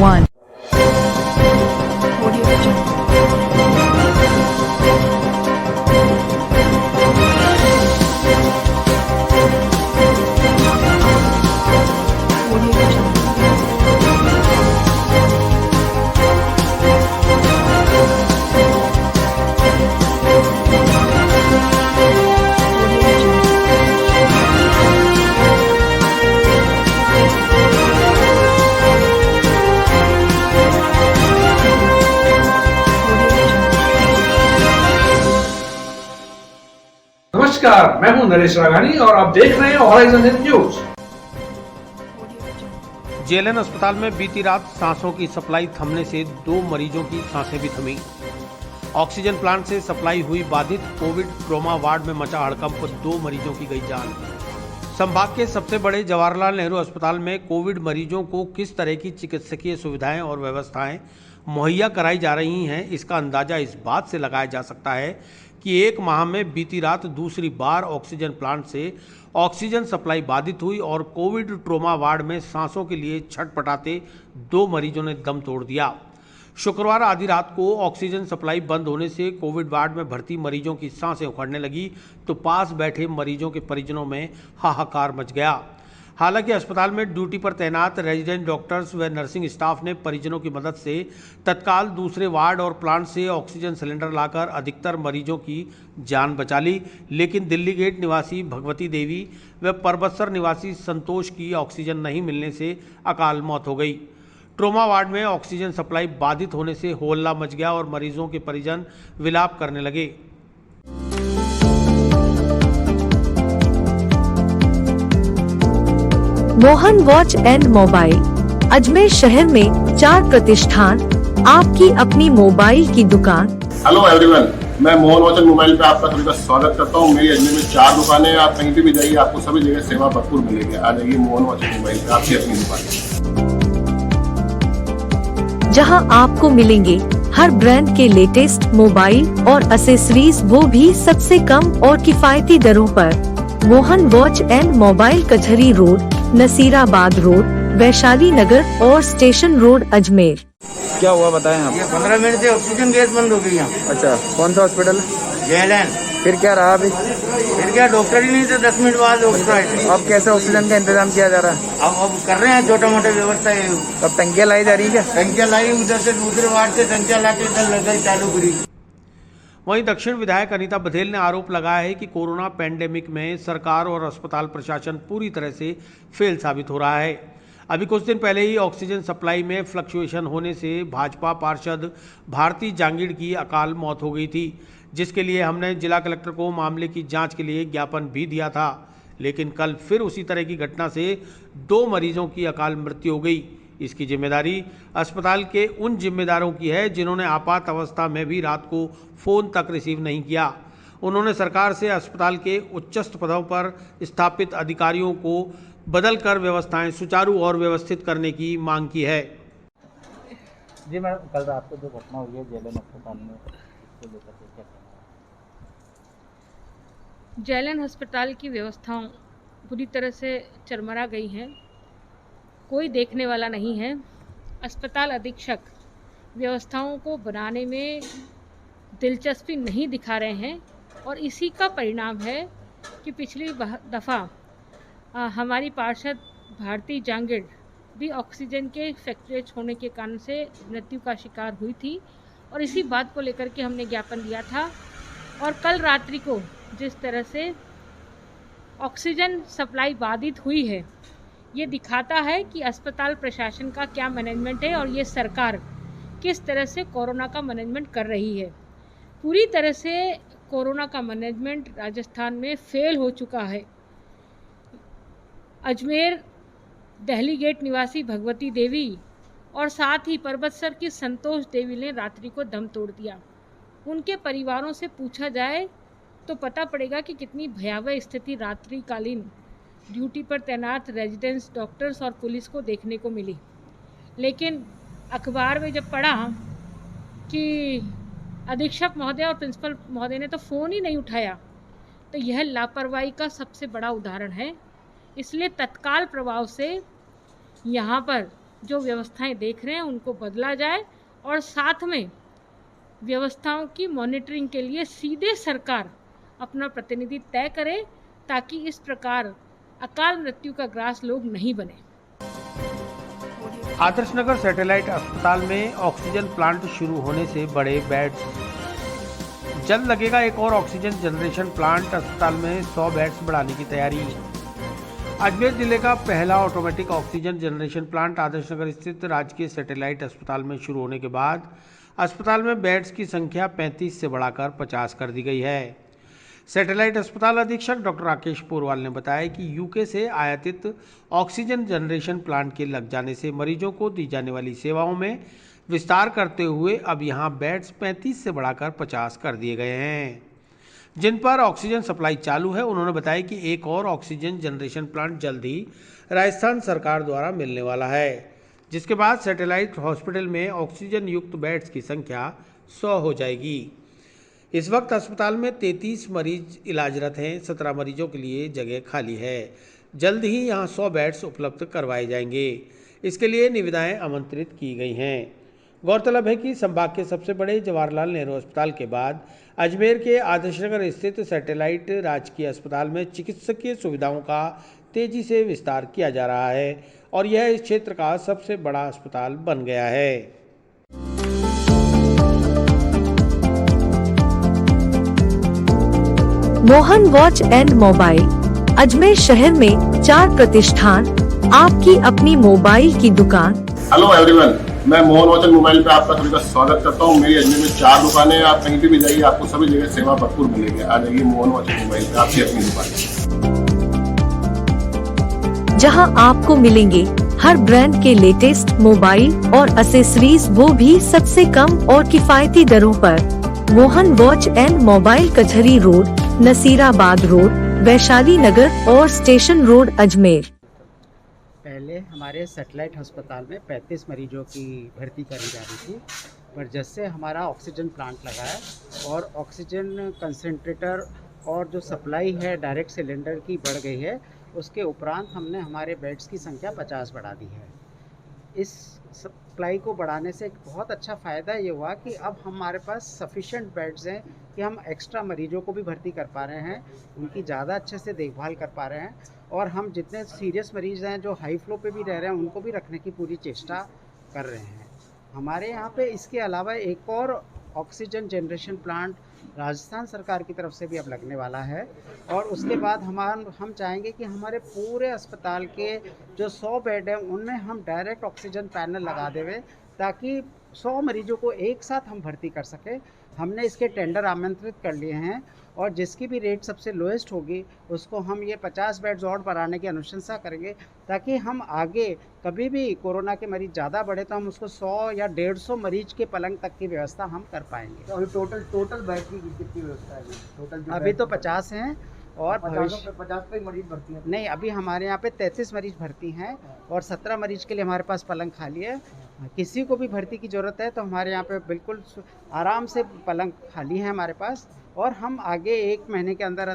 1. नमस्कार, मैं हूं नरेश राघानी और आप देख रहे हैं हॉराइजन न्यूज। जेएलएन अस्पताल में बीती रात सांसों की सप्लाई थमने से 2 मरीजों की सांसें भी थमी। ऑक्सीजन प्लांट से सप्लाई हुई बाधित। कोविड ट्रॉमा वार्ड में मचा हड़कंप, 2 मरीजों की गई जान। संभाग के सबसे बड़े जवाहरलाल नेहरू अस्पताल में कोविड मरीजों को किस तरह की चिकित्सकीय सुविधाएं और व्यवस्थाएं मुहैया कराई जा रही हैं, इसका अंदाजा इस बात से लगाया जा सकता है कि 1 माह में बीती रात दूसरी बार ऑक्सीजन प्लांट से ऑक्सीजन सप्लाई बाधित हुई और कोविड ट्रॉमा वार्ड में सांसों के लिए छटपटाते 2 मरीजों ने दम तोड़ दिया। शुक्रवार आधी रात को ऑक्सीजन सप्लाई बंद होने से कोविड वार्ड में भर्ती मरीजों की सांसें उखड़ने लगी तो पास बैठे मरीजों के परिजनों में हाहाकार मच गया। हालांकि अस्पताल में ड्यूटी पर तैनात रेजिडेंट डॉक्टर्स व नर्सिंग स्टाफ ने परिजनों की मदद से तत्काल दूसरे वार्ड और प्लांट से ऑक्सीजन सिलेंडर लाकर अधिकतर मरीजों की जान बचा ली, लेकिन दिल्ली गेट निवासी भगवती देवी व परबतसर निवासी संतोष की ऑक्सीजन नहीं मिलने से अकाल मौत हो गई। ट्रॉमा वार्ड में ऑक्सीजन सप्लाई बाधित होने से होहल्ला मच गया और मरीजों के परिजन विलाप करने लगे। Mohan watch and mobile Ajmer शहर में 4 प्रतिष्ठान, आपकी अपनी मोबाइल की दुकान। हेलो एवरीवन, मैं मोहन वॉच एंड मोबाइल पे आपका सभी का स्वागत करता हूँ। मेरी अजमेर में 4 दुकानें हैं। आप कहीं भी जाइए, आपको सभी जगह सेवा भरपूर मिलेगी। आ जाइए मोहन वॉच एंड मोबाइल पे, आपकी अपनी दुकान, जहां आपको मिलेंगे हर ब्रांड के लेटेस्ट मोबाइल और एक्सेसरीज, वो भी सबसे कम और किफायती दरों पर। मोहन वॉच एंड मोबाइल, कचहरी रोड, नसीराबाद रोड, वैशाली नगर और स्टेशन रोड, अजमेर। क्या हुआ बताएं आप? ये 15 मिनट से ऑक्सीजन गैस बंद हो गई है। अच्छा, कौन सा हॉस्पिटल? जेएलएन। फिर क्या रहा अभी? फिर क्या, डॉक्टर ही नहीं थे, 10 मिनट बाद ऑक्सीजन। अब कैसे ऑक्सीजन का इंतजाम किया जा रहा है? अब कर रहे हैं छोटा मोटा व्यवस्था। अब टंकियाँ लाई जा रही है क्या? टंकियाँ लाई, उधर से दूसरे वार्ड से टंकियाँ ला के इधर लगा चालू करी। वहीं दक्षिण विधायक अनीता बघेल ने आरोप लगाया है कि कोरोना पैंडेमिक में सरकार और अस्पताल प्रशासन पूरी तरह से फेल साबित हो रहा है। अभी कुछ दिन पहले ही ऑक्सीजन सप्लाई में फ्लक्चुएशन होने से भाजपा पार्षद भारती जांगीड़ की अकाल मौत हो गई थी, जिसके लिए हमने जिला कलेक्टर को मामले की जांच के लिए ज्ञापन भी दिया था। लेकिन कल फिर उसी तरह की घटना से 2 मरीजों की अकाल मृत्यु हो गई। इसकी जिम्मेदारी अस्पताल के उन जिम्मेदारों की है जिन्होंने आपात अवस्था में भी रात को फ़ोन तक रिसीव नहीं किया। उन्होंने सरकार से अस्पताल के उच्चस्थ पदों पर स्थापित अधिकारियों को बदलकर व्यवस्थाएं सुचारू और व्यवस्थित करने की मांग की है। जी मैडम, कल रात को जो घटना हुई है जेएलएन अस्पताल में, इसको लेकर के क्या कहना है? जेएलएन अस्पताल की व्यवस्थाओं पूरी तरह से चरमरा गई हैं। कोई देखने वाला नहीं है। अस्पताल अधीक्षक व्यवस्थाओं को बनाने में दिलचस्पी नहीं दिखा रहे हैं और इसी का परिणाम है कि पिछली दफ़ा हमारी पार्षद भारती जांगीड़ भी ऑक्सीजन के फ्लक्चुएट होने के कारण से मृत्यु का शिकार हुई थी और इसी बात को लेकर के हमने ज्ञापन दिया था। और कल रात्रि को जिस तरह से ऑक्सीजन सप्लाई बाधित हुई है, ये दिखाता है कि अस्पताल प्रशासन का क्या मैनेजमेंट है और ये सरकार किस तरह से कोरोना का मैनेजमेंट कर रही है। पूरी तरह से कोरोना का मैनेजमेंट राजस्थान में फेल हो चुका है। अजमेर दिल्ली गेट निवासी भगवती देवी और साथ ही परबतसर की संतोष देवी ने रात्रि को दम तोड़ दिया। उनके परिवारों से पूछा जाए तो पता पड़ेगा कि कितनी भयावह स्थिति रात्रिकालीन ड्यूटी पर तैनात रेजिडेंट्स डॉक्टर्स और पुलिस को देखने को मिली। लेकिन अखबार में जब पढ़ा कि अधीक्षक महोदय और प्रिंसिपल महोदय ने तो फ़ोन ही नहीं उठाया, तो यह लापरवाही का सबसे बड़ा उदाहरण है। इसलिए तत्काल प्रभाव से यहाँ पर जो व्यवस्थाएं देख रहे हैं उनको बदला जाए और साथ में व्यवस्थाओं की मॉनिटरिंग के लिए सीधे सरकार अपना प्रतिनिधि तय करे, ताकि इस प्रकार अकाल मृत्यु का ग्रास लोग नहीं बने। आदर्श नगर सैटेलाइट अस्पताल में ऑक्सीजन प्लांट शुरू होने से बड़े बेड्स, जल्द लगेगा एक और ऑक्सीजन जनरेशन प्लांट। अस्पताल में 100 बेड्स बढ़ाने की तैयारी। अजमेर जिले का पहला automatic oxygen generation plant Adarsh Nagar स्थित राजकीय सैटेलाइट अस्पताल में शुरू होने के बाद अस्पताल में बेड्स की संख्या 35 से बढ़ाकर 50 कर दी गई है। सैटेलाइट अस्पताल अधीक्षक डॉक्टर राकेश पोरवाल ने बताया कि यूके से आयातित ऑक्सीजन जनरेशन प्लांट के लग जाने से मरीजों को दी जाने वाली सेवाओं में विस्तार करते हुए अब यहां बेड्स 35 से बढ़ाकर 50 कर दिए गए हैं, जिन पर ऑक्सीजन सप्लाई चालू है। उन्होंने बताया कि एक और ऑक्सीजन जनरेशन प्लांट जल्द ही राजस्थान सरकार द्वारा मिलने वाला है, जिसके बाद सैटेलाइट हॉस्पिटल में ऑक्सीजन युक्त बेड्स की संख्या 100 हो जाएगी। इस वक्त अस्पताल में 33 मरीज इलाजरत हैं, 17 मरीजों के लिए जगह खाली है। जल्द ही यहां 100 बेड्स उपलब्ध करवाए जाएंगे। इसके लिए निविदाएं आमंत्रित की गई हैं। गौरतलब है कि संभाग के सबसे बड़े जवाहरलाल नेहरू अस्पताल के बाद अजमेर के आदर्श नगर स्थित सैटेलाइट राजकीय अस्पताल में चिकित्सकीय सुविधाओं का तेजी से विस्तार किया जा रहा है और यह इस क्षेत्र का सबसे बड़ा अस्पताल बन गया है। Mohan watch and mobile Ajmer शहर में 4 प्रतिष्ठान, आपकी अपनी मोबाइल की दुकान। हेलो एवरीवन, मैं मोहन वॉच एंड मोबाइल पे आपका सभी का स्वागत करता हूँ। मेरी अजमेर में 4 दुकानें हैं। आप कहीं भी जाइए, आपको सभी जगह सेवा भरपूर मिलेगी। आ जाइए मोहन वॉच एंड मोबाइल पे, आपकी अपनी दुकान, जहां आपको मिलेंगे हर ब्रांड के लेटेस्ट मोबाइल और एसेसरीज, वो भी सबसे कम और किफायती दरों पर। मोहन वॉच एंड मोबाइल कचहरी रोड, नसीराबाद रोड, वैशाली नगर और स्टेशन रोड अजमेर। पहले हमारे सैटेलाइट अस्पताल में 35 मरीजों की भर्ती करी जा रही थी, पर जैसे हमारा ऑक्सीजन प्लांट लगा है और ऑक्सीजन कंसंट्रेटर और जो सप्लाई है डायरेक्ट सिलेंडर की बढ़ गई है, उसके उपरांत हमने हमारे बेड्स की संख्या 50 बढ़ा दी है। इस सप्लाई को बढ़ाने से एक बहुत अच्छा फ़ायदा ये हुआ कि अब हमारे पास सफिशेंट बेड्स हैं कि हम एक्स्ट्रा मरीजों को भी भर्ती कर पा रहे हैं, उनकी ज़्यादा अच्छे से देखभाल कर पा रहे हैं और हम जितने सीरियस मरीज़ हैं जो हाई फ्लो पे भी रह रहे हैं उनको भी रखने की पूरी चेष्टा कर रहे हैं। हमारे यहाँ पे इसके अलावा एक और ऑक्सीजन जनरेशन प्लांट राजस्थान सरकार की तरफ से भी अब लगने वाला है और उसके बाद हम चाहेंगे कि हमारे पूरे अस्पताल के जो 100 बेड हैं उनमें हम डायरेक्ट ऑक्सीजन पैनल लगा देवे, ताकि 100 मरीजों को एक साथ हम भर्ती कर सकें। हमने इसके टेंडर आमंत्रित कर लिए हैं और जिसकी भी रेट सबसे लोएस्ट होगी उसको हम ये 50 बेड्स और बढ़ाने की अनुशंसा करेंगे, ताकि हम आगे कभी भी कोरोना के मरीज ज़्यादा बढ़े तो हम उसको 100 या 150 मरीज के पलंग तक की व्यवस्था हम कर पाएंगे। तो अभी टोटल बेड की कितनी व्यवस्था है? टोटल अभी तो 50 हैं और 50 पे मरीज भर्ती है? नहीं, अभी हमारे यहाँ पे 33 मरीज भर्ती हैं और 17 मरीज के लिए हमारे पास पलंग खाली है। किसी को भी भर्ती की ज़रूरत है तो हमारे यहाँ पे बिल्कुल आराम से पलंग खाली है हमारे पास और हम आगे 1 महीने के अंदर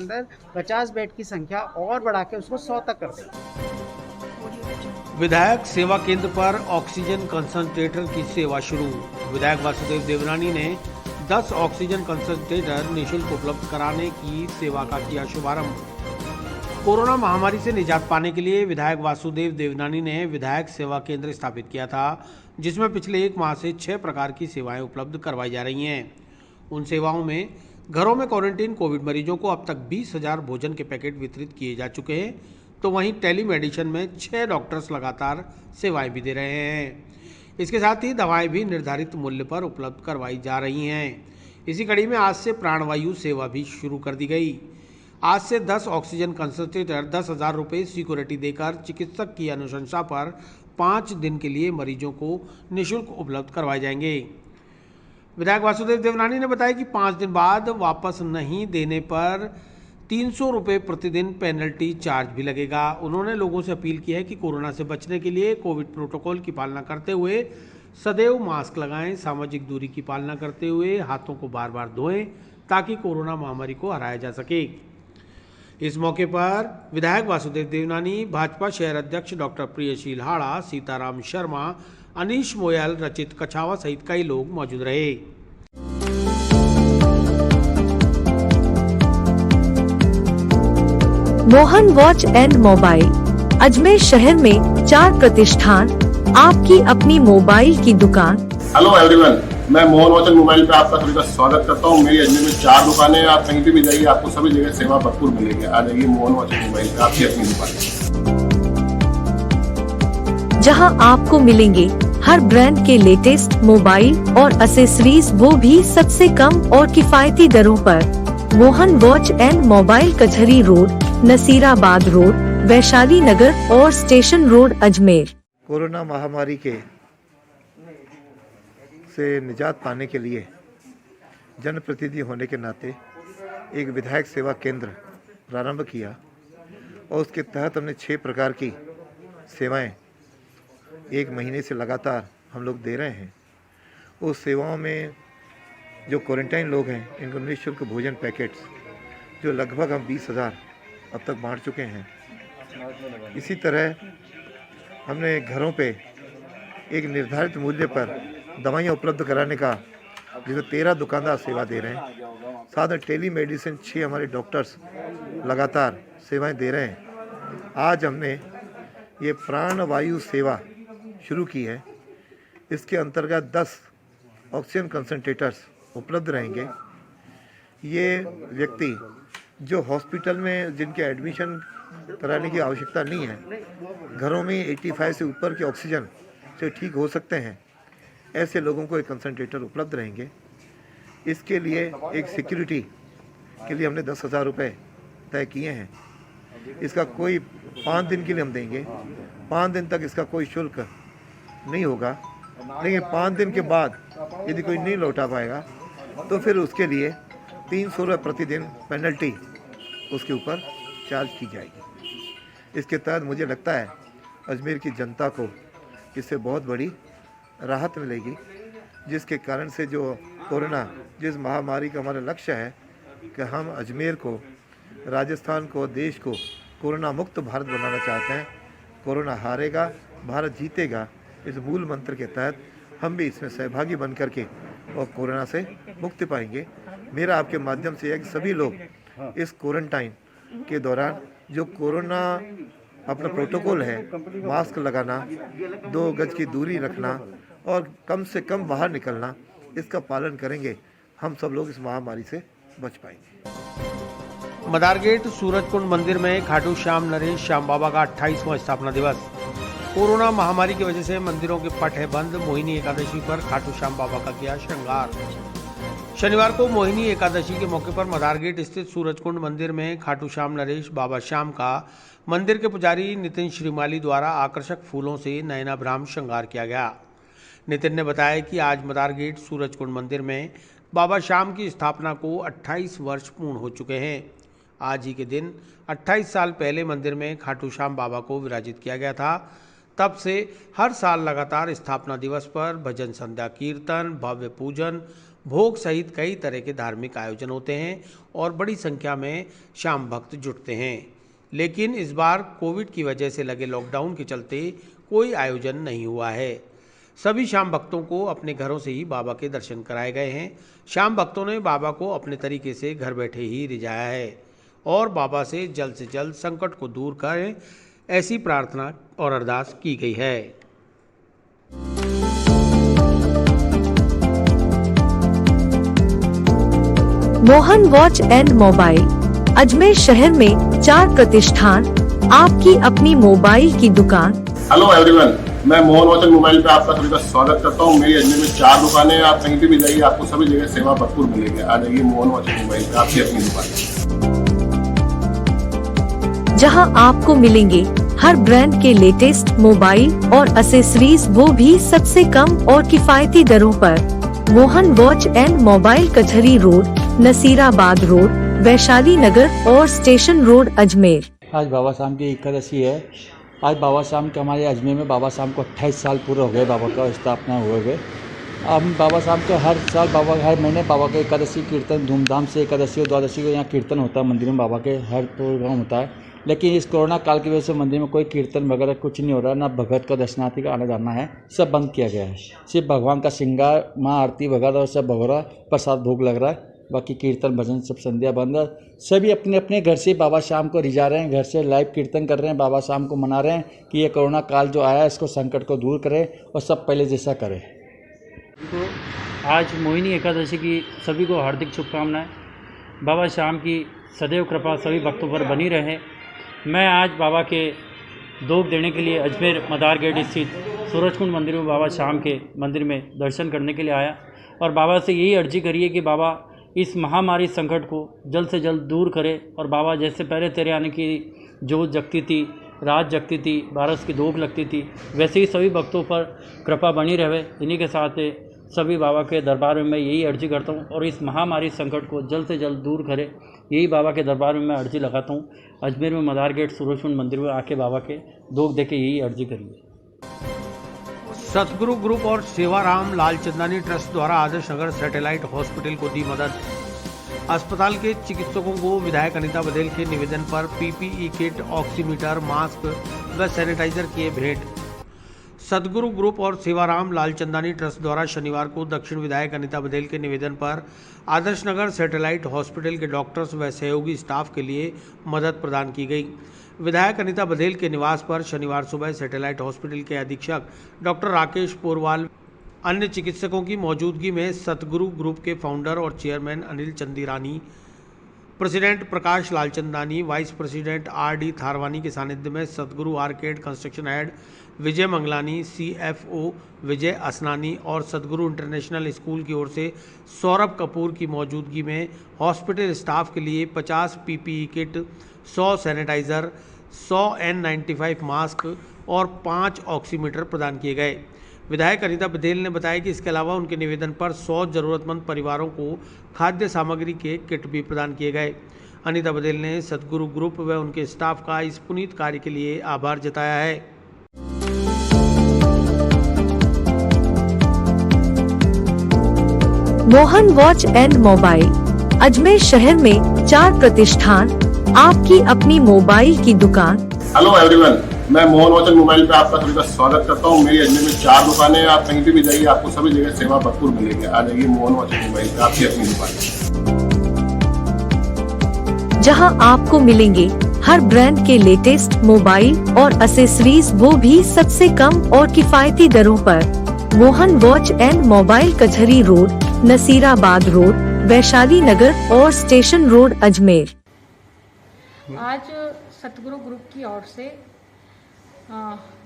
50 बेड की संख्या और बढ़ा के उसको 100 तक कर देंगे। विधायक सेवा केंद्र पर ऑक्सीजन कंसंट्रेटर की सेवा शुरू। विधायक वासुदेव देवनानी ने 10 ऑक्सीजन कंसंट्रेटर निःशुल्क उपलब्ध कराने की सेवा का किया शुभारंभ। कोरोना महामारी से निजात पाने के लिए विधायक वासुदेव देवनानी ने विधायक सेवा केंद्र स्थापित किया था, जिसमें पिछले 1 माह से 6 प्रकार की सेवाएं उपलब्ध करवाई जा रही हैं। उन सेवाओं में घरों में क्वारंटीन कोविड मरीजों को अब तक 20,000 भोजन के पैकेट वितरित किए जा चुके हैं, तो वहीं टेलीमेडिसिन में 6 डॉक्टर्स लगातार सेवाएं भी दे रहे हैं। इसके साथ ही दवाएं भी निर्धारित मूल्य पर उपलब्ध करवाई जा रही हैं। इसी कड़ी में आज से प्राणवायु सेवा भी शुरू कर दी गई। आज से 10 ऑक्सीजन कंसंट्रेटर 10,000 रुपये सिक्योरिटी देकर चिकित्सक की अनुशंसा पर 5 दिन के लिए मरीजों को निःशुल्क उपलब्ध करवाए जाएंगे। विधायक वासुदेव देवनानी ने बताया कि 5 दिन बाद वापस नहीं देने पर 300 रुपये प्रतिदिन पेनल्टी चार्ज भी लगेगा। उन्होंने लोगों से अपील की है कि कोरोना से बचने के लिए कोविड प्रोटोकॉल की पालना करते हुए सदैव मास्क लगाएं, सामाजिक दूरी की पालना करते हुए हाथों को बार बार धोएं, ताकि कोरोना महामारी को हराया जा सके। इस मौके पर विधायक वासुदेव देवनानी, भाजपा शहर अध्यक्ष डॉक्टर प्रियशील हाड़ा, सीताराम शर्मा, अनीश मोयल, रचित कछावा सहित कई लोग मौजूद रहे। Mohan watch and mobile Ajmer शहर में 4 प्रतिष्ठान, आपकी अपनी मोबाइल की दुकान। हेलो एवरीवन, मैं मोहन वॉच एंड मोबाइल पे आपका सभी का स्वागत करता हूँ। मेरी अजमेर में 4 दुकानें हैं। आप कहीं भी जाइए, आपको सभी जगह सेवा भरपूर मिलेगी। आ जाइए मोहन वॉच एंड मोबाइल पे, आपकी अपनी दुकान, जहां आपको मिलेंगे हर ब्रांड के लेटेस्ट मोबाइल और एसेसरीज, वो भी सबसे कम और किफायती दरों पर। मोहन वॉच एंड मोबाइल, कचहरी रोड, नसीराबाद रोड, वैशाली नगर और स्टेशन रोड, अजमेर। कोरोना महामारी के से निजात पाने के लिए जनप्रतिनिधि होने के नाते एक विधायक सेवा केंद्र प्रारंभ किया और उसके तहत हमने 6 प्रकार की सेवाएं 1 महीने से लगातार हम लोग दे रहे हैं। उस सेवाओं में जो क्वारंटाइन लोग हैं, इनको निःशुल्क भोजन पैकेट्स जो लगभग हम 20,000 अब तक बांट चुके हैं। इसी तरह हमने घरों पे एक निर्धारित मूल्य पर दवाइयाँ उपलब्ध कराने का, जिसमें 13 दुकानदार सेवा दे रहे हैं। साथ में टेली मेडिसिन 6 हमारे डॉक्टर्स लगातार सेवाएं दे रहे हैं। आज हमने ये प्राण वायु सेवा शुरू की है। इसके अंतर्गत 10 ऑक्सीजन कंसंट्रेटर्स उपलब्ध रहेंगे। ये व्यक्ति जो हॉस्पिटल में जिनके एडमिशन कराने की आवश्यकता नहीं है, घरों में 85 से ऊपर के ऑक्सीजन से ठीक हो सकते हैं, ऐसे लोगों को एक कंसंट्रेटर उपलब्ध रहेंगे। इसके लिए एक सिक्योरिटी के लिए हमने 10,000 रुपये तय किए हैं। इसका कोई 5 दिन के लिए हम देंगे। 5 दिन तक इसका कोई शुल्क नहीं होगा, लेकिन 5 दिन के बाद यदि कोई नहीं लौटा पाएगा तो फिर उसके लिए 300 रुपये प्रतिदिन पेनल्टी उसके ऊपर चार्ज की जाएगी। इसके तहत मुझे लगता है अजमेर की जनता को इससे बहुत बड़ी राहत मिलेगी, जिसके कारण से जो कोरोना, जिस महामारी का हमारा लक्ष्य है कि हम अजमेर को, राजस्थान को, देश को कोरोना मुक्त भारत बनाना चाहते हैं। कोरोना हारेगा, भारत जीतेगा, इस मूल मंत्र के तहत हम भी इसमें सहभागी बन करके और कोरोना से मुक्ति पाएंगे। मेरा आपके माध्यम से है कि सभी लोग इस क्वारंटाइन के दौरान जो कोरोना अपना प्रोटोकॉल है, मास्क लगाना, 2 गज की दूरी रखना और कम से कम बाहर निकलना, इसका पालन करेंगे, हम सब लोग इस महामारी से बच पाएंगे। मदारगेट सूरजकुंड मंदिर में खाटू श्याम नरेश श्याम बाबा का 28वां स्थापना दिवस। कोरोना महामारी की वजह से मंदिरों के पट है बंद। मोहिनी एकादशी पर खाटू श्याम बाबा का किया श्रृंगार। शनिवार को मोहिनी एकादशी के मौके पर मदारगेट स्थित सूरजकुंड मंदिर में खाटू श्याम नरेश बाबा श्याम का मंदिर के पुजारी नितिन श्रीमाली द्वारा आकर्षक फूलों से नयनाभ्राम श्रृंगार किया गया। नितिन ने बताया कि आज मदारगेट सूरजकुंड मंदिर में बाबा श्याम की स्थापना को 28 वर्ष पूर्ण हो चुके हैं। आज ही के दिन 28 साल पहले मंदिर में खाटू श्याम बाबा को विराजित किया गया था। तब से हर साल लगातार स्थापना दिवस पर भजन, संध्या, कीर्तन, भव्य पूजन, भोग सहित कई तरह के धार्मिक आयोजन होते हैं और बड़ी संख्या में श्याम भक्त जुटते हैं। लेकिन इस बार कोविड की वजह से लगे लॉकडाउन के चलते कोई आयोजन नहीं हुआ है। सभी श्याम भक्तों को अपने घरों से ही बाबा के दर्शन कराए गए हैं। श्याम भक्तों ने बाबा को अपने तरीके से घर बैठे ही रिझाया है और बाबा से जल्द संकट को दूर करें, ऐसी प्रार्थना और अरदास की गई है। Mohan watch and mobile Ajmer शहर में 4 प्रतिष्ठान, आपकी अपनी मोबाइल की दुकान। हेलो एवरीवन, मैं मोहन वॉच एंड मोबाइल पे आपका सभी का स्वागत करता हूँ। मेरी अजमेर में 4 दुकानें हैं। आप कहीं भी जाइए, आपको सभी जगह सेवा भरपूर मिलेगी। आ जाइए मोहन वॉच एंड मोबाइल पे, आपकी अपनी दुकान, जहां आपको मिलेंगे हर ब्रांड के लेटेस्ट मोबाइल और एसेसरीज, वो भी सबसे कम और किफायती दरों पर। मोहन वॉच एंड मोबाइल, कचहरी रोड, नसीराबाद रोड, वैशाली नगर और स्टेशन रोड, अजमेर। आज बाबा शाम की एकादशी है। आज बाबा शाम के हमारे अजमेर में बाबा शाम को 28 साल पूरे हो गए बाबा का स्थापना हुए हुए। हम बाबा साहब के हर साल हर महीने बाबा के एकादशी कीर्तन धूमधाम से एकादशी और द्वादशी को यहाँ कीर्तन होता है मंदिर में, बाबा के हर प्रोग्राम होता है। लेकिन इस कोरोना काल की वजह से मंदिर में कोई कीर्तन वगैरह कुछ नहीं हो रहा, ना भगत का दर्शनार्थी का आना जाना है, सब बंद किया गया है। सिर्फ भगवान का श्रृंगार, माँ आरती वगैरह और सब हो रहा है, प्रसाद भोग लग रहा है, बाकी कीर्तन भजन सब संध्या बंद है। सभी अपने अपने घर से बाबा शाम को रिझा रहे हैं, घर से लाइव कीर्तन कर रहे हैं, बाबा शाम को मना रहे हैं कि ये कोरोना काल जो आया है इसको संकट को दूर करे और सब पहले जैसा करे। तो आज मोहिनी एकादशी की सभी को हार्दिक शुभकामनाएं। बाबा श्याम की सदैव कृपा सभी भक्तों पर बनी रहे। मैं आज बाबा के दोग देने के लिए अजमेर मदार गेट स्थित सूरजकुंड मंदिर में बाबा श्याम के मंदिर में दर्शन करने के लिए आया और बाबा से यही अर्जी करिए कि बाबा इस महामारी संकट को जल्द से जल्द दूर करे और बाबा जैसे पहले तेरे आने की जोत जगती थी, रात जगती थी, बारस की दोग लगती थी, वैसे ही सभी भक्तों पर कृपा बनी रहे। इन्हीं के साथ सभी बाबा के दरबार में मैं यही अर्जी करता हूँ और इस महामारी संकट को जल्द से जल्द दूर करे, यही बाबा के दरबार में मैं अर्जी लगाता हूँ। अजमेर में मदार गेट सूरजकुंड मंदिर में आके बाबा के दोग दे के यही अर्जी करिए। सतगुरु ग्रुप और सेवाराम लालचंदानी ट्रस्ट द्वारा आदर्श नगर सैटेलाइट हॉस्पिटल को दी मदद। अस्पताल के चिकित्सकों को विधायक अनीता बघेल के निवेदन पर पीपीई किट, ऑक्सीमीटर, मास्क व सैनिटाइजर किए भेंट। सतगुरु ग्रुप और सेवाराम लालचंदानी ट्रस्ट द्वारा शनिवार को दक्षिण विधायक अनीता बघेल के निवेदन पर आदर्श नगर सैटेलाइट हॉस्पिटल के डॉक्टर्स व सहयोगी स्टाफ के लिए मदद प्रदान की गई। विधायक अनीता बघेल के निवास पर शनिवार सुबह सैटेलाइट हॉस्पिटल के अधीक्षक डॉक्टर राकेश पोरवाल, अन्य चिकित्सकों की मौजूदगी में सतगुरु ग्रुप के फाउंडर और chairman Anil Chandirani, president Prakash Lalchandani, vice president R D. Tharwani के सानिध्य में Satguru arcade construction head Vijay Mangalani, CFO Vijay Asnani और सतगुरु इंटरनेशनल स्कूल की ओर से सौरभ कपूर की मौजूदगी में हॉस्पिटल स्टाफ के लिए 50 PPE kit, 100 sanitiser, 100 N95 mask और 5 ऑक्सीमीटर प्रदान किए गए। विधायक अनीता बघेल ने बताया कि इसके अलावा उनके निवेदन पर 100 जरूरतमंद परिवारों को खाद्य सामग्री के किट भी प्रदान किए गए। अनीता बघेल ने सतगुरु ग्रुप व उनके स्टाफ का इस पुनीत कार्य के लिए आभार जताया है। Mohan watch and mobile Ajmer शहर में 4 प्रतिष्ठान, आपकी अपनी मोबाइल की दुकान। हेलो एवरीवन, मैं मोहन वॉच एंड मोबाइल पे आपका सभी का स्वागत करता हूँ। मेरी अजमेर में 4 दुकानें हैं, आप कहीं भी जाइए आपको सभी जगह सेवा भरपूर मिलेगी। आ जाइए मोहन वॉच एंड मोबाइल पे, आपकी अपनी दुकान, जहां आपको मिलेंगे हर ब्रांड के लेटेस्ट मोबाइल और एसेसरीज, वो भी सबसे कम और किफायती दरों पर। मोहन वॉच एंड मोबाइल, कचहरी रोड, नसीराबाद रोड, वैशाली नगर और स्टेशन रोड, अजमेर। आज सतगुरु ग्रुप की ओर से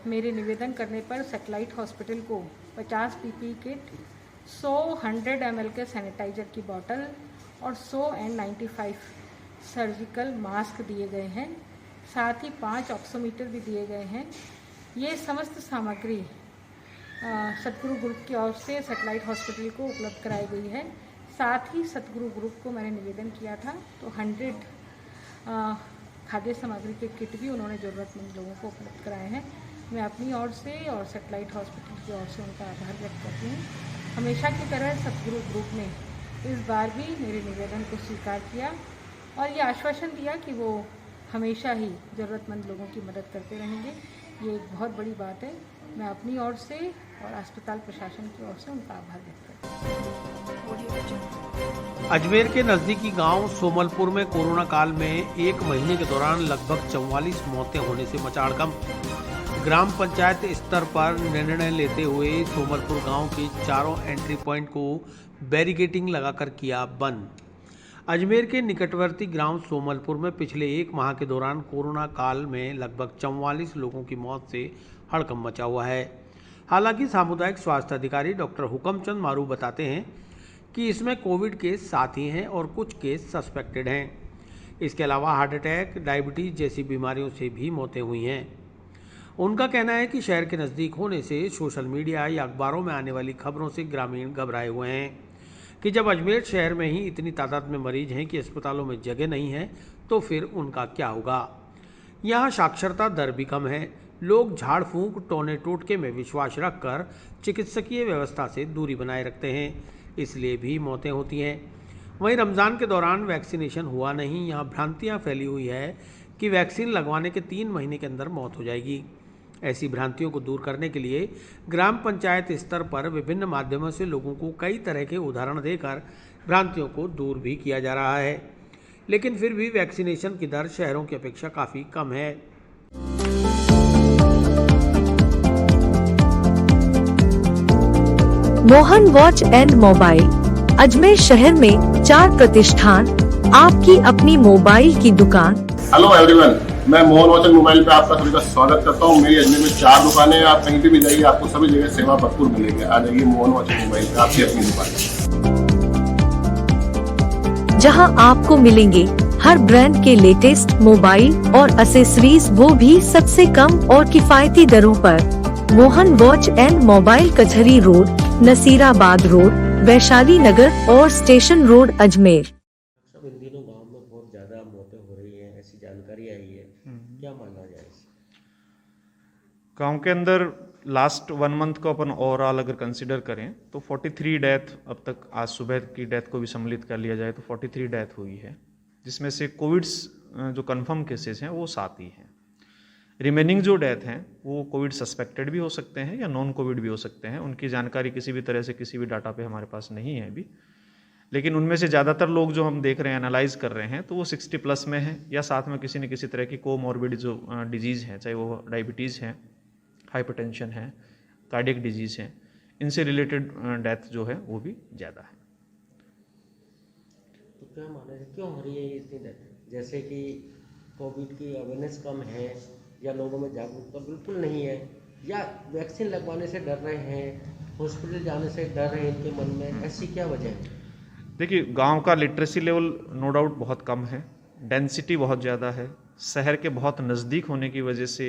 मेरे निवेदन करने पर सैटेलाइट हॉस्पिटल को 50 PPE किट, 100 ml के सैनिटाइजर की बोतल और 100 N95 सर्जिकल मास्क दिए गए हैं। साथ ही 5 ऑक्सीमीटर भी दिए गए हैं। ये समस्त सामग्री सतगुरु ग्रुप की ओर से सैटेलाइट हॉस्पिटल को उपलब्ध कराई गई है। साथ ही सतगुरु ग्रुप को मैंने निवेदन किया था तो 100 खाद्य सामग्री के किट भी उन्होंने ज़रूरतमंद लोगों को उपलब्ध कराए हैं। मैं अपनी ओर से और सैटेलाइट हॉस्पिटल की ओर से उनका आभार व्यक्त करती हूँ। हमेशा की तरह सतगुरु ग्रुप ने इस बार भी मेरे निवेदन को स्वीकार किया और ये आश्वासन दिया कि वो हमेशा ही ज़रूरतमंद लोगों की मदद करते रहेंगे। ये एक बहुत बड़ी बात है। मैं अपनी ओर से और अस्पताल प्रशासन की ओर से उनका आभार व्यक्त करती हूँ। अजमेर के नजदीकी गांव सोमलपुर में कोरोना काल में 1 महीने के दौरान लगभग 44 मौतें होने से मचा हड़कंप। ग्राम पंचायत स्तर पर निर्णय लेते हुए सोमलपुर गांव के चारों एंट्री पॉइंट को बैरिकेडिंग लगाकर किया बंद। अजमेर के निकटवर्ती ग्राम सोमलपुर में पिछले 1 माह के दौरान कोरोना काल में लगभग 44 लोगों की मौत से हड़कंप मचा हुआ है। हालांकि सामुदायिक स्वास्थ्य अधिकारी डॉक्टर हुकमचंद मारू बताते हैं कि इसमें कोविड केस साथी हैं और कुछ केस सस्पेक्टेड हैं। इसके अलावा हार्ट अटैक, डायबिटीज जैसी बीमारियों से भी मौतें हुई हैं। उनका कहना है कि शहर के नज़दीक होने से सोशल मीडिया या अखबारों में आने वाली खबरों से ग्रामीण घबराए हुए हैं कि जब अजमेर शहर में ही इतनी तादाद में मरीज हैं कि अस्पतालों में जगह नहीं है तो फिर उनका क्या होगा। यहाँ साक्षरता दर भी कम है, लोग झाड़ फूंक टोने टोटके में विश्वास रखकर चिकित्सकीय व्यवस्था से दूरी बनाए रखते हैं, इसलिए भी मौतें होती हैं। वहीं रमज़ान के दौरान वैक्सीनेशन हुआ नहीं, यहाँ भ्रांतियाँ फैली हुई है कि वैक्सीन लगवाने के 3 महीने के अंदर मौत हो जाएगी। ऐसी भ्रांतियों को दूर करने के लिए ग्राम पंचायत स्तर पर विभिन्न माध्यमों से लोगों को कई तरह के उदाहरण देकर भ्रांतियों को दूर भी किया जा रहा है, लेकिन फिर भी वैक्सीनेशन की दर शहरों की अपेक्षा काफ़ी कम है। Mohan watch and mobile Ajmer शहर में 4 प्रतिष्ठान, आपकी अपनी मोबाइल की दुकान। हेलो एवरीवन, मैं मोहन वॉच एंड मोबाइल पे आपका सभी का स्वागत करता हूँ। मेरी अजमेर में 4 दुकानें हैं, आप कहीं भी जाइए आपको सभी जगह सेवा भरपूर मिलेगी। आ जाइए मोहन वॉच एंड मोबाइल पे, आपकी अपनी दुकान, जहां आपको मिलेंगे हर ब्रांड के लेटेस्ट मोबाइल और एसेसरीज, वो भी सबसे कम और किफायती दरों पर। मोहन वॉच एंड मोबाइल कचहरी रोड, नसीराबाद रोड, वैशाली नगर और स्टेशन रोड, अजमेर। सब इन दिनों गांव में बहुत ज़्यादा मौतें हो रही हैं, ऐसी जानकारी आई है, क्या माना जाए? गांव के अंदर लास्ट 1 मंथ को अपन ओवरऑल अगर कंसिडर करें तो 43 डेथ अब तक, आज सुबह की डेथ को भी सम्मिलित कर लिया जाए तो 43 डेथ हुई है, जिसमें से कोविड जो कंफर्म केसेस हैं वो 7 ही हैं। रिमेनिंग जो डेथ हैं वो कोविड सस्पेक्टेड भी हो सकते हैं या नॉन कोविड भी हो सकते हैं, उनकी जानकारी किसी भी तरह से किसी भी डाटा पे हमारे पास नहीं है अभी, लेकिन उनमें से ज़्यादातर लोग जो हम देख रहे हैं, एनालाइज कर रहे हैं, तो वो 60 प्लस में हैं या साथ में किसी न किसी तरह की कोमॉर्बिड जो डिजीज़ है, चाहे वो डायबिटीज़ है, हाइपरटेंशन है, कार्डियक डिजीज़ है, इनसे रिलेटेड डेथ जो है वो भी ज़्यादा है। तो क्या माना है, क्यों हो रही है इतनी डेथ? जैसे कि कोविड की अवेयरनेस कम है, या लोगों में जागरूकता बिल्कुल नहीं है, या वैक्सीन लगवाने से डर रहे हैं, हॉस्पिटल जाने से डर रहे हैं इनके मन में, ऐसी क्या वजह है? देखिए, गांव का लिटरेसी लेवल नो डाउट बहुत कम है, डेंसिटी बहुत ज़्यादा है, शहर के बहुत नज़दीक होने की वजह से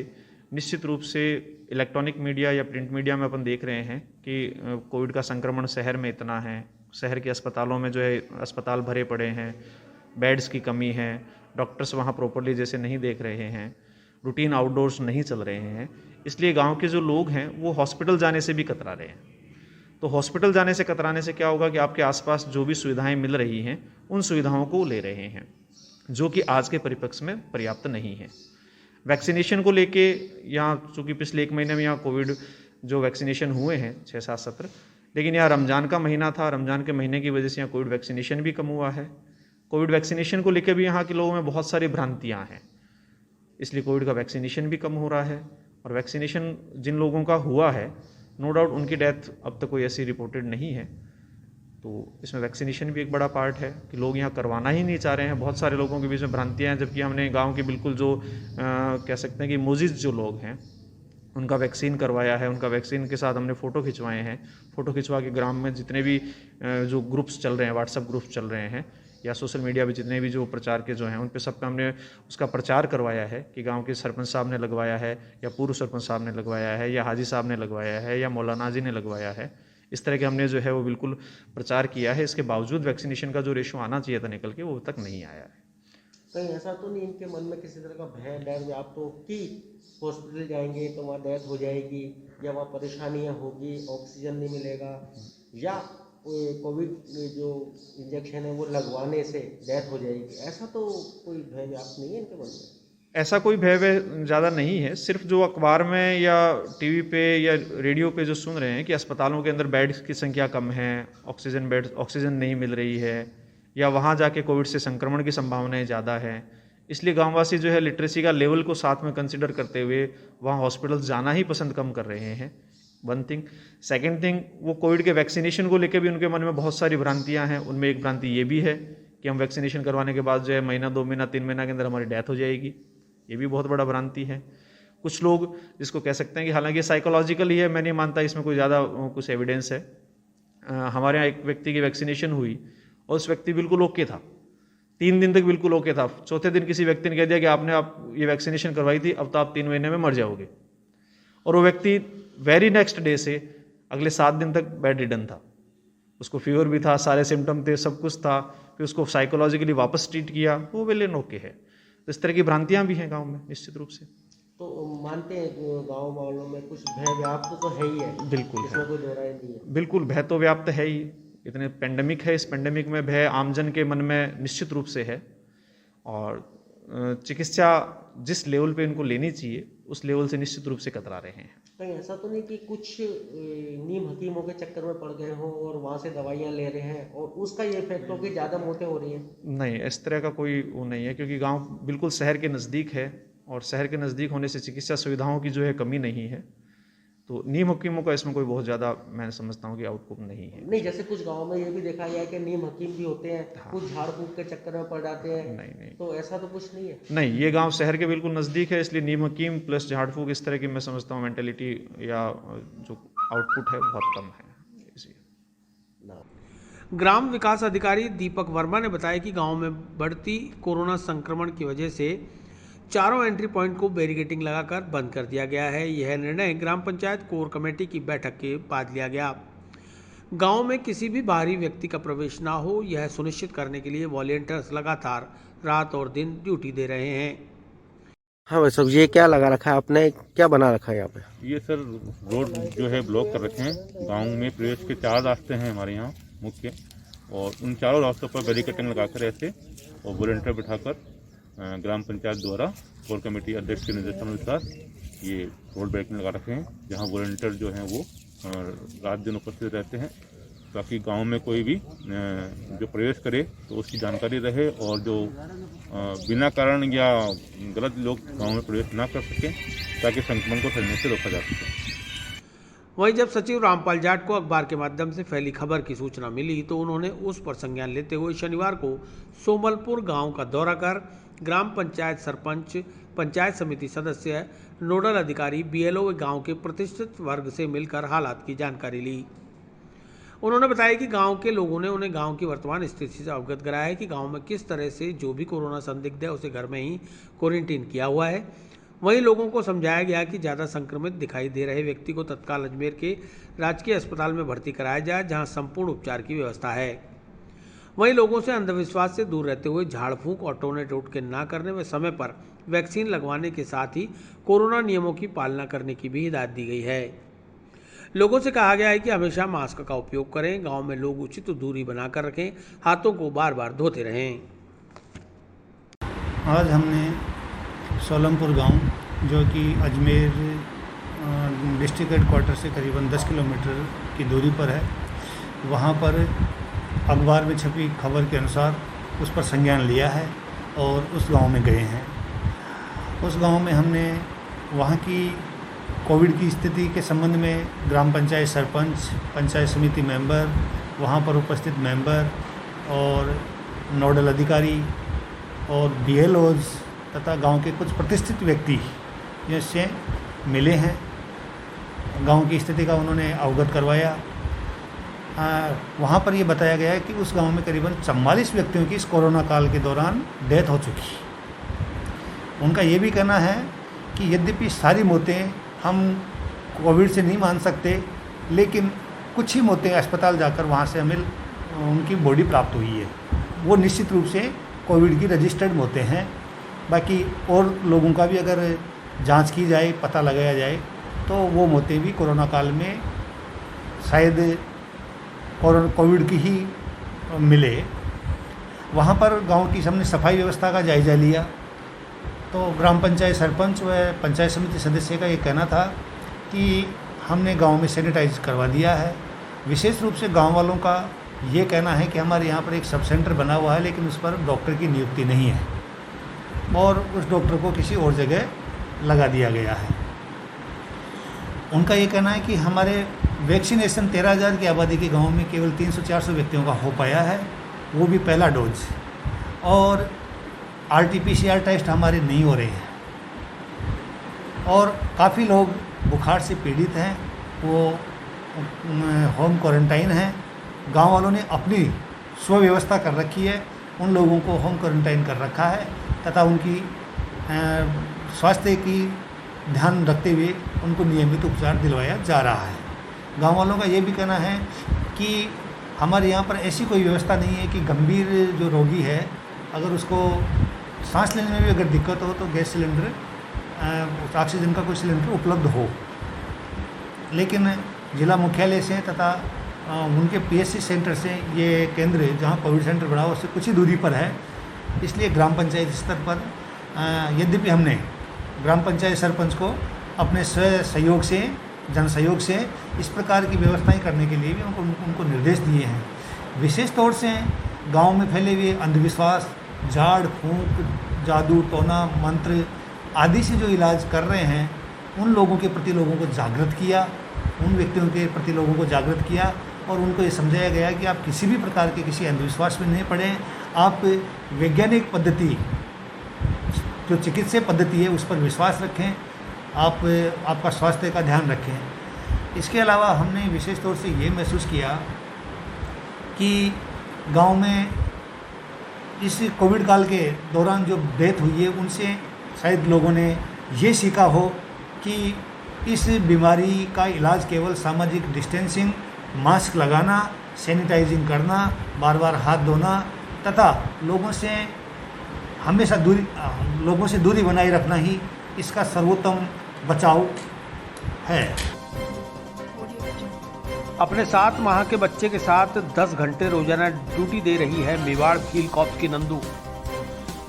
निश्चित रूप से इलेक्ट्रॉनिक मीडिया या प्रिंट मीडिया में अपन देख रहे हैं कि कोविड का संक्रमण शहर में इतना है, शहर के अस्पतालों में जो है अस्पताल भरे पड़े हैं, बेड्स की कमी है, डॉक्टर्स वहाँ प्रॉपरली जैसे नहीं देख रहे हैं, रूटीन आउटडोर्स नहीं चल रहे हैं, इसलिए गांव के जो लोग हैं वो हॉस्पिटल जाने से भी कतरा रहे हैं। तो हॉस्पिटल जाने से कतराने से क्या होगा कि आपके आसपास जो भी सुविधाएं मिल रही हैं उन सुविधाओं को ले रहे हैं, जो कि आज के परिप्रेक्ष्य में पर्याप्त नहीं है। वैक्सीनेशन को लेके यहाँ चूँकि पिछले 1 महीने में यहाँ कोविड जो वैक्सीनेशन हुए हैं 6-7 सत्र, लेकिन यहाँ रमज़ान का महीना था, रमज़ान के महीने की वजह से यहाँ कोविड वैक्सीनेशन भी कम हुआ है। कोविड वैक्सीनेशन को लेकर भी यहाँ के लोगों में बहुत सारी भ्रांतियाँ हैं, इसलिए कोविड का वैक्सीनेशन भी कम हो रहा है। और वैक्सीनेशन जिन लोगों का हुआ है, नो डाउट उनकी डेथ अब तक कोई ऐसी रिपोर्टेड नहीं है, तो इसमें वैक्सीनेशन भी एक बड़ा पार्ट है कि लोग यहाँ करवाना ही नहीं चाह रहे हैं। बहुत सारे लोगों के बीच में भ्रांतियाँ हैं, जबकि हमने गांव के बिल्कुल जो कह सकते हैं कि मोजिज़ जो लोग हैं उनका वैक्सीन करवाया है, उनका वैक्सीन के साथ हमने फ़ोटो खिंचवाए हैं। फ़ोटो खिंचवा के ग्राम में जितने भी जो ग्रुप्स चल रहे हैं, व्हाट्सएप ग्रुप्स चल रहे हैं या सोशल मीडिया पे जितने भी जो प्रचार के जो हैं उन पे सब पे हमने उसका प्रचार करवाया है कि गांव के सरपंच साहब ने लगवाया है या पूर्व सरपंच साहब ने लगवाया है या हाजी साहब ने लगवाया है या मौलाना जी ने लगवाया है। इस तरह के हमने जो है वो बिल्कुल प्रचार किया है। इसके बावजूद वैक्सीनेशन का जो रेशो आना चाहिए था निकल के, वो तक नहीं आया है। कहीं ऐसा तो नहीं इनके मन में किसी तरह का भय डर या तो कि हॉस्पिटल जाएंगे तो वहाँ डेथ हो जाएगी, या वहाँ परेशानियाँ होगी, ऑक्सीजन नहीं मिलेगा, या कोविड जो इंजेक्शन है वो लगवाने से डेथ हो जाएगी, ऐसा तो कोई भय व्याप्त नहीं है इनके मन में? ऐसा कोई भय ज़्यादा नहीं है। सिर्फ जो अखबार में या टीवी पे या रेडियो पे जो सुन रहे हैं कि अस्पतालों के अंदर बेड्स की संख्या कम है, ऑक्सीजन नहीं मिल रही है, या वहाँ जाके कोविड से संक्रमण की संभावनाएं ज़्यादा है, इसलिए गांववासी जो है लिटरेसी का लेवल को साथ में कंसिडर करते हुए वहाँ हॉस्पिटल्स जाना ही पसंद कम कर रहे हैं। 1 थिंग। सेकेंड थिंग, वो कोविड के वैक्सीनेशन को लेकर भी उनके मन में बहुत सारी भ्रांतियाँ हैं। उनमें एक भ्रांति ये भी है कि हम वैक्सीनेशन करवाने के बाद जो है महीना, 2 महीना, 3 महीना के अंदर हमारी डेथ हो जाएगी, ये भी बहुत बड़ा भ्रांति है। कुछ लोग जिसको कह सकते हैं कि हालांकि साइकोलॉजिकल ही है, मैं नहीं मानता इसमें कोई ज़्यादा कुछ एविडेंस है। हमारे यहाँ एक व्यक्ति की वैक्सीनेशन हुई और उस व्यक्ति बिल्कुल ओके था, 3 दिन तक बिल्कुल ओके था। चौथे दिन किसी व्यक्ति ने कह दिया कि आप ये वैक्सीनेशन करवाई थी, अब तो आप 3 महीने में मर जाओगे, और वो व्यक्ति वेरी नेक्स्ट डे से अगले 7 दिन तक बेड रिडन था। उसको फीवर भी था, सारे सिम्टम थे, सब कुछ था। फिर उसको साइकोलॉजिकली वापस ट्रीट किया, वो वेल एंड ओके है। तो इस तरह की भ्रांतियाँ भी हैं गाँव में निश्चित रूप से। तो मानते हैं गांव वालों में कुछ भय व्याप्त तो है ही है, बिल्कुल इसमें कोई दो राय नहीं है। बिल्कुल भय तो व्याप्त है ही। इतने पेंडेमिक है, इस पेंडेमिक में भय आमजन के मन में निश्चित रूप से है। और चिकित्सा जिस लेवल पे इनको लेनी चाहिए उस लेवल से निश्चित रूप से कतरा रहे हैं। कहीं ऐसा तो नहीं कि कुछ नीम हकीमों के चक्कर में पड़ गए हों और वहाँ से दवाइयाँ ले रहे हैं और उसका ये इफेक्ट हो कि ज़्यादा मौतें हो रही हैं? नहीं, इस तरह का कोई वो नहीं है, क्योंकि गांव बिल्कुल शहर के नज़दीक है और शहर के नज़दीक होने से चिकित्सा सुविधाओं की जो है कमी नहीं है। तो नीम हकीमों का इसमें कोई बहुत ज़्यादा मैं समझता हूँ कि आउटपुट नहीं है। नहीं, जैसे कुछ गाँव में ये भी देखा गया है कि नीम हकीम भी होते हैं, कुछ झाड़ फूक के चक्कर में पड़ जाते हैं। नहीं, तो ऐसा तो कुछ नहीं है। नहीं, ये गांव शहर के बिल्कुल नज़दीक है, इसलिए नीम हकीम प्लस झाड़ फूक इस तरह की मैं समझता हूँ मेंटेलिटी या जो आउटपुट है बहुत कम है। ग्राम विकास अधिकारी दीपक वर्मा ने बताया कि गांव में बढ़ती कोरोना संक्रमण की वजह से चारों एंट्री पॉइंट को बैरिकेडिंग लगाकर बंद कर दिया गया है। यह निर्णय ग्राम पंचायत कोर कमेटी की बैठक के बाद लिया गया। गांव में किसी भी बाहरी व्यक्ति का प्रवेश ना हो, यह सुनिश्चित करने के लिए वॉलंटियर्स लगातार रात और दिन ड्यूटी दे रहे हैं। हाँ भाई साहब, ये क्या लगा रखा है आपने, क्या बना रखा है यहाँ पे? ये सर रोड जो है ब्लॉक कर रखे हैं। गाँव में प्रवेश के 4 रास्ते हैं हमारे यहाँ मुख्य, और उन चारों रास्तों पर बैरिकेडिंग लगाकर ऐसे और वॉलंटियर बिठाकर ग्राम पंचायत द्वारा कोर कमेटी अध्यक्ष के निर्देशानुसार ये रोड बैरिकेडिंग लगा रखे हैं, जहाँ वॉलंटियर जो हैं वो रात दिन उपस्थित रहते हैं, ताकि गांव में कोई भी जो प्रवेश करे तो उसकी जानकारी रहे और जो बिना कारण या गलत लोग गांव में प्रवेश ना कर सकें, ताकि संक्रमण को फैलने से रोका जा सके। वहीं जब सचिव रामपाल जाट को अखबार के माध्यम से फैली खबर की सूचना मिली तो उन्होंने उस पर संज्ञान लेते हुए शनिवार को सोमलपुर गांव का दौरा कर ग्राम पंचायत सरपंच, पंचायत समिति सदस्य, नोडल अधिकारी, बीएलओ व गांव के प्रतिष्ठित वर्ग से मिलकर हालात की जानकारी ली। उन्होंने बताया कि गांव के लोगों ने उन्हें गांव की वर्तमान स्थिति से अवगत कराया है कि गांव में किस तरह से जो भी कोरोना संदिग्ध है उसे घर में ही क्वारंटीन किया हुआ है। वहीं लोगों को समझाया गया कि ज़्यादा संक्रमित दिखाई दे रहे व्यक्ति को तत्काल अजमेर के राजकीय अस्पताल में भर्ती कराया जाए, जहां संपूर्ण उपचार की व्यवस्था है। वहीं लोगों से अंधविश्वास से दूर रहते हुए झाड़ फूंक और टोने टोटके ना करने व समय पर वैक्सीन लगवाने के साथ ही कोरोना नियमों की पालना करने की भी हिदायत दी गई है। लोगों से कहा गया है कि हमेशा मास्क का उपयोग करें, गांव में लोग उचित दूरी बनाकर रखें, हाथों को बार बार धोते रहें। आज हमने सोलमपुर गांव, जो कि अजमेर डिस्ट्रिक्ट हेडक्वार्टर से करीबन 10 किलोमीटर की दूरी पर है, वहां पर अखबार में छपी खबर के अनुसार उस पर संज्ञान लिया है और उस गांव में गए हैं। उस गांव में हमने वहां की कोविड की स्थिति के संबंध में ग्राम पंचायत सरपंच, पंचायत समिति मेंबर, वहां पर उपस्थित मेंबर और नोडल अधिकारी और बीएलओज तथा गांव के कुछ प्रतिष्ठित व्यक्ति जिससे मिले हैं। गांव की स्थिति का उन्होंने अवगत करवाया। वहाँ पर ये बताया गया है कि उस गांव में करीबन 44 व्यक्तियों की इस कोरोना काल के दौरान डेथ हो चुकी। उनका ये भी कहना है कि यद्यपि सारी मौतें हम कोविड से नहीं मान सकते, लेकिन कुछ ही मौतें अस्पताल जाकर वहाँ से हमें उनकी बॉडी प्राप्त हुई है, वो निश्चित रूप से कोविड की रजिस्टर्ड मौतें हैं। बाकी और लोगों का भी अगर जांच की जाए, पता लगाया जाए, तो वो मौतें भी कोरोना काल में शायद कोविड की ही मिले। वहाँ पर गांव की हमने सफाई व्यवस्था का जायज़ा लिया, तो ग्राम पंचायत सरपंच व पंचायत समिति सदस्य का ये कहना था कि हमने गांव में सैनिटाइज करवा दिया है। विशेष रूप से गांव वालों का ये कहना है कि हमारे यहाँ पर एक सब सेंटर बना हुआ है, लेकिन उस पर डॉक्टर की नियुक्ति नहीं है और उस डॉक्टर को किसी और जगह लगा दिया गया है। उनका ये कहना है कि हमारे वैक्सीनेशन 13,000 की आबादी के गांव में केवल 300-400 व्यक्तियों का हो पाया है, वो भी पहला डोज, और RT-PCR टेस्ट हमारे नहीं हो रहे हैं और काफ़ी लोग बुखार से पीड़ित हैं, वो होम क्वारंटाइन हैं। गांव वालों ने अपनी स्वव्यवस्था कर रखी है, उन लोगों को होम क्वारंटाइन कर रखा है तथा उनकी स्वास्थ्य की ध्यान रखते हुए उनको नियमित उपचार दिलवाया जा रहा है। गांव वालों का ये भी कहना है कि हमारे यहाँ पर ऐसी कोई व्यवस्था नहीं है कि गंभीर जो रोगी है, अगर उसको सांस लेने में भी अगर दिक्कत हो तो गैस सिलेंडर ऑक्सीजन का कोई सिलेंडर उपलब्ध हो। लेकिन जिला मुख्यालय से तथा उनके पीएचसी सेंटर से ये केंद्र जहाँ कोविड सेंटर बना उससे कुछ ही दूरी पर है, इसलिए ग्राम पंचायत स्तर पर यद्यपि हमने ग्राम पंचायत सरपंच को अपने सहयोग से, जन सहयोग से इस प्रकार की व्यवस्थाएं करने के लिए भी उनको निर्देश दिए हैं। विशेष तौर से गांव में फैले हुए अंधविश्वास, झाड़ फूंक, जादू टोना मंत्र आदि से जो इलाज कर रहे हैं, उन लोगों के प्रति लोगों को जागृत किया, उन व्यक्तियों के प्रति लोगों को जागृत किया और उनको ये समझाया गया कि आप किसी भी प्रकार के किसी अंधविश्वास में नहीं पड़ें, आप वैज्ञानिक पद्धति जो चिकित्सा पद्धति है उस पर विश्वास रखें, आपका स्वास्थ्य का ध्यान रखें। इसके अलावा हमने विशेष तौर से ये महसूस किया कि गांव में इस कोविड काल के दौरान जो डेथ हुई है उनसे शायद लोगों ने ये सीखा हो कि इस बीमारी का इलाज केवल सामाजिक डिस्टेंसिंग, मास्क लगाना, सैनिटाइजिंग करना, बार बार हाथ धोना तथा लोगों से दूरी बनाए रखना ही इसका सर्वोत्तम बचाव है। अपने 7 माह के बच्चे के साथ 10 घंटे रोजाना ड्यूटी दे रही है मेवाड़ फील्ड कॉप्स की नंदू।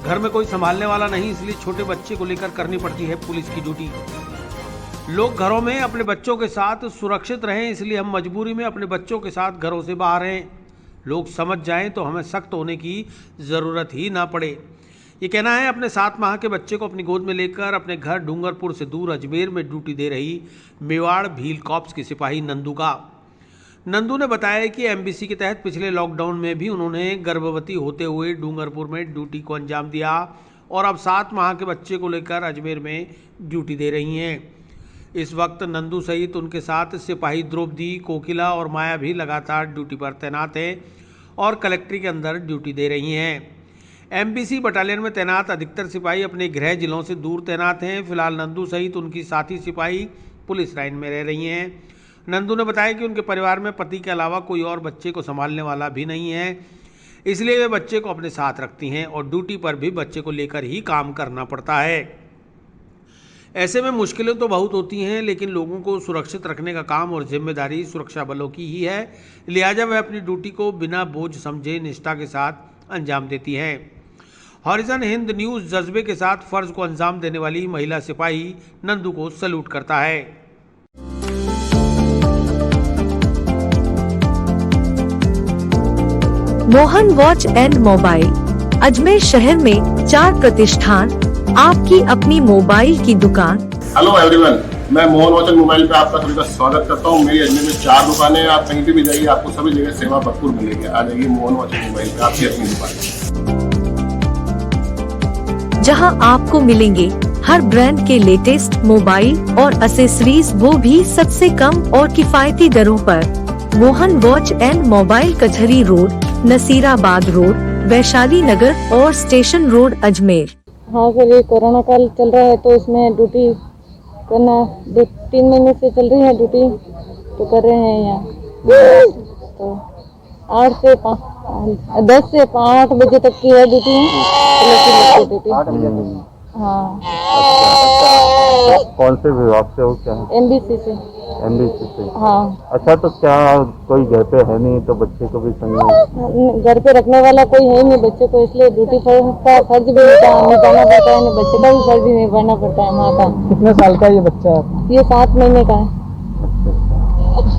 घर में कोई संभालने वाला नहीं, इसलिए छोटे बच्चे को लेकर करनी पड़ती है पुलिस की ड्यूटी। लोग घरों में अपने बच्चों के साथ सुरक्षित रहें, इसलिए हम मजबूरी में अपने बच्चों के साथ घरों से बाहर हैं। लोग समझ जाएं तो हमें सख्त होने की ज़रूरत ही ना पड़े। ये कहना है अपने 7 माह के बच्चे को अपनी गोद में लेकर अपने घर डूंगरपुर से दूर अजमेर में ड्यूटी दे रही मेवाड़ भील कॉप्स की सिपाही नंदू का। नंदू ने बताया कि एमबीसी के तहत पिछले लॉकडाउन में भी उन्होंने गर्भवती होते हुए डूंगरपुर में ड्यूटी को अंजाम दिया और अब 7 माह के बच्चे को लेकर अजमेर में ड्यूटी दे रही हैं। इस वक्त नंदू सहित उनके साथ सिपाही द्रौपदी, कोकिला और माया भी लगातार ड्यूटी पर तैनात हैं और कलेक्ट्री के अंदर ड्यूटी दे रही हैं। एमबीसी बटालियन में तैनात अधिकतर सिपाही अपने गृह जिलों से दूर तैनात हैं। फिलहाल नंदू सहित उनकी साथी सिपाही पुलिस लाइन में रह रही हैं। नंदू ने बताया कि उनके परिवार में पति के अलावा कोई और बच्चे को संभालने वाला भी नहीं है, इसलिए वे बच्चे को अपने साथ रखती हैं और ड्यूटी पर भी बच्चे को लेकर ही काम करना पड़ता है। ऐसे में मुश्किलें तो बहुत होती हैं, लेकिन लोगों को सुरक्षित रखने का काम और जिम्मेदारी सुरक्षा बलों की ही है, लिहाजा वह अपनी ड्यूटी को बिना बोझ समझे निष्ठा के साथ अंजाम देती हैं। हॉरिजन हिंद न्यूज़ जज्बे के साथ फर्ज को अंजाम देने वाली महिला सिपाही नंदू को सैल्यूट करता है। Mohan watch and mobile Ajmer शहर में 4 प्रतिष्ठान, आपकी अपनी मोबाइल की दुकान। हेलो एवरीवन, मैं मोहन वॉच एंड मोबाइल पे आपका सभी का स्वागत करता हूँ। मेरी अजमेर में 4 दुकानें हैं, आप कहीं भी जाइए आपको सभी जगह सेवा भरपूर मिलेगी। आ जाइए मोहन वॉच एंड मोबाइल पे, आपकी अपनी दुकान, जहां आपको मिलेंगे हर ब्रांड के लेटेस्ट मोबाइल और एसेसरीज, वो भी सबसे कम और किफायती दरों पर। मोहन वॉच एंड मोबाइल कचहरी रोड, नसीराबाद रोड, वैशाली नगर और स्टेशन रोड अजमेर। हाँ सर, ये कोरोना काल चल रहा है तो इसमें ड्यूटी करना 2-3 महीने से चल रही है ड्यूटी, तो कर रहे हैं यहाँ। तो 10 से 8 बजे तक की है ड्यूटी, हाँ। कौन से विभाग से हो? क्या एमबीसी से। एमबीसी से, हाँ। अच्छा, तो क्या कोई घर पे है नहीं तो बच्चे को भी संग घर पे रखने वाला कोई है नहीं बच्चे को, इसलिए ड्यूटी का फर्ज भी निभाना पड़ता है, बच्चे का भी फर्ज निभाना पड़ता है माँ का। कितने साल का ये बच्चा? ये 7 महीने का है।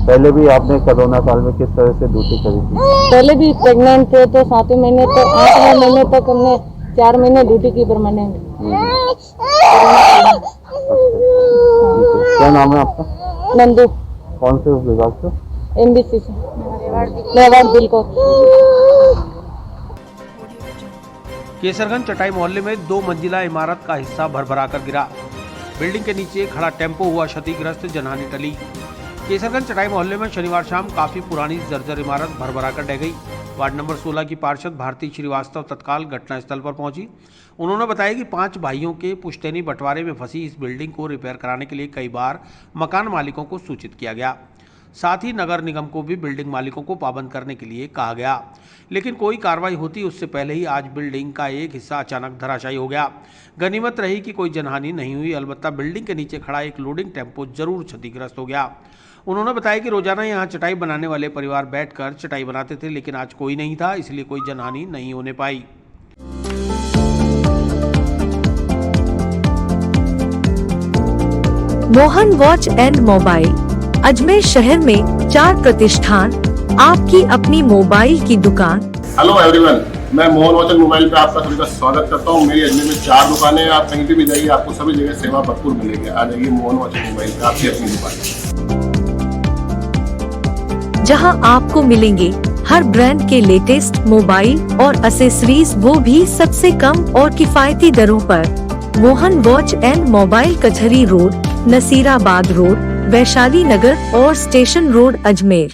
पहले भी आपने कोरोना काल में किस तरह से ड्यूटी करी थी? पहले भी प्रेग्नेंट थे तो 7वें महीने तक, 8वें महीने तक हमने 4 महीने ड्यूटी की परमानेंट। क्या नाम है आपका? नंदू। कौन से विभाग से? एमबीसी से, मेवाड़ बिल्कुल। केसरगंज चटाई मोहल्ले में 2 मंजिला इमारत का हिस्सा भरभरा कर गिरा। बिल्डिंग के नीचे खड़ा टेम्पो हुआ क्षतिग्रस्त, जनहानि टली। केसरगंज चटाई मोहल्ले में शनिवार शाम काफी पुरानी जर्जर इमारत भरभरा कर ढह गई। वार्ड नंबर 16 की पार्षद भारती श्रीवास्तव तत्काल घटनास्थल पर पहुंची। उन्होंने बताया कि 5 भाइयों के पुश्तैनी बंटवारे में फंसी इस बिल्डिंग को रिपेयर कराने के लिए कई बार मकान मालिकों को सूचित किया गया। साथ ही नगर निगम को भी बिल्डिंग मालिकों को पाबंद करने के लिए कहा गया, लेकिन कोई कार्रवाई होती उससे पहले ही आज बिल्डिंग का एक हिस्सा अचानक धराशायी हो गया। गनीमत रही कि कोई जनहानि नहीं हुई, अलबत्ता बिल्डिंग के नीचे खड़ा एक लोडिंग टेम्पो जरूर क्षतिग्रस्त हो गया। उन्होंने बताया कि रोजाना यहाँ चटाई बनाने वाले परिवार बैठकर चटाई बनाते थे, लेकिन आज कोई नहीं था, इसलिए कोई जनहानि नहीं होने पाई। Mohan watch and mobile Ajmer शहर में 4 प्रतिष्ठान, आपकी अपनी मोबाइल की दुकान। हेलो एवरीवन, मैं मोहन वॉच एंड मोबाइल पे आपका सभी का स्वागत करता हूँ। मेरी अजमेर में 4 दुकानें हैं, आप कहीं भी जाइए आपको सभी जगह सेवा भरपूर मिलेगी। आ जाइए मोहन वॉच एंड मोबाइल पे, आपकी अपनी दुकान, जहां आपको मिलेंगे हर ब्रांड के लेटेस्ट मोबाइल और एसेसरीज, वो भी सबसे कम और किफायती दरों पर। मोहन वॉच एंड मोबाइल कचहरी रोड, नसीराबाद रोड, वैशाली नगर और स्टेशन रोड, अजमेर।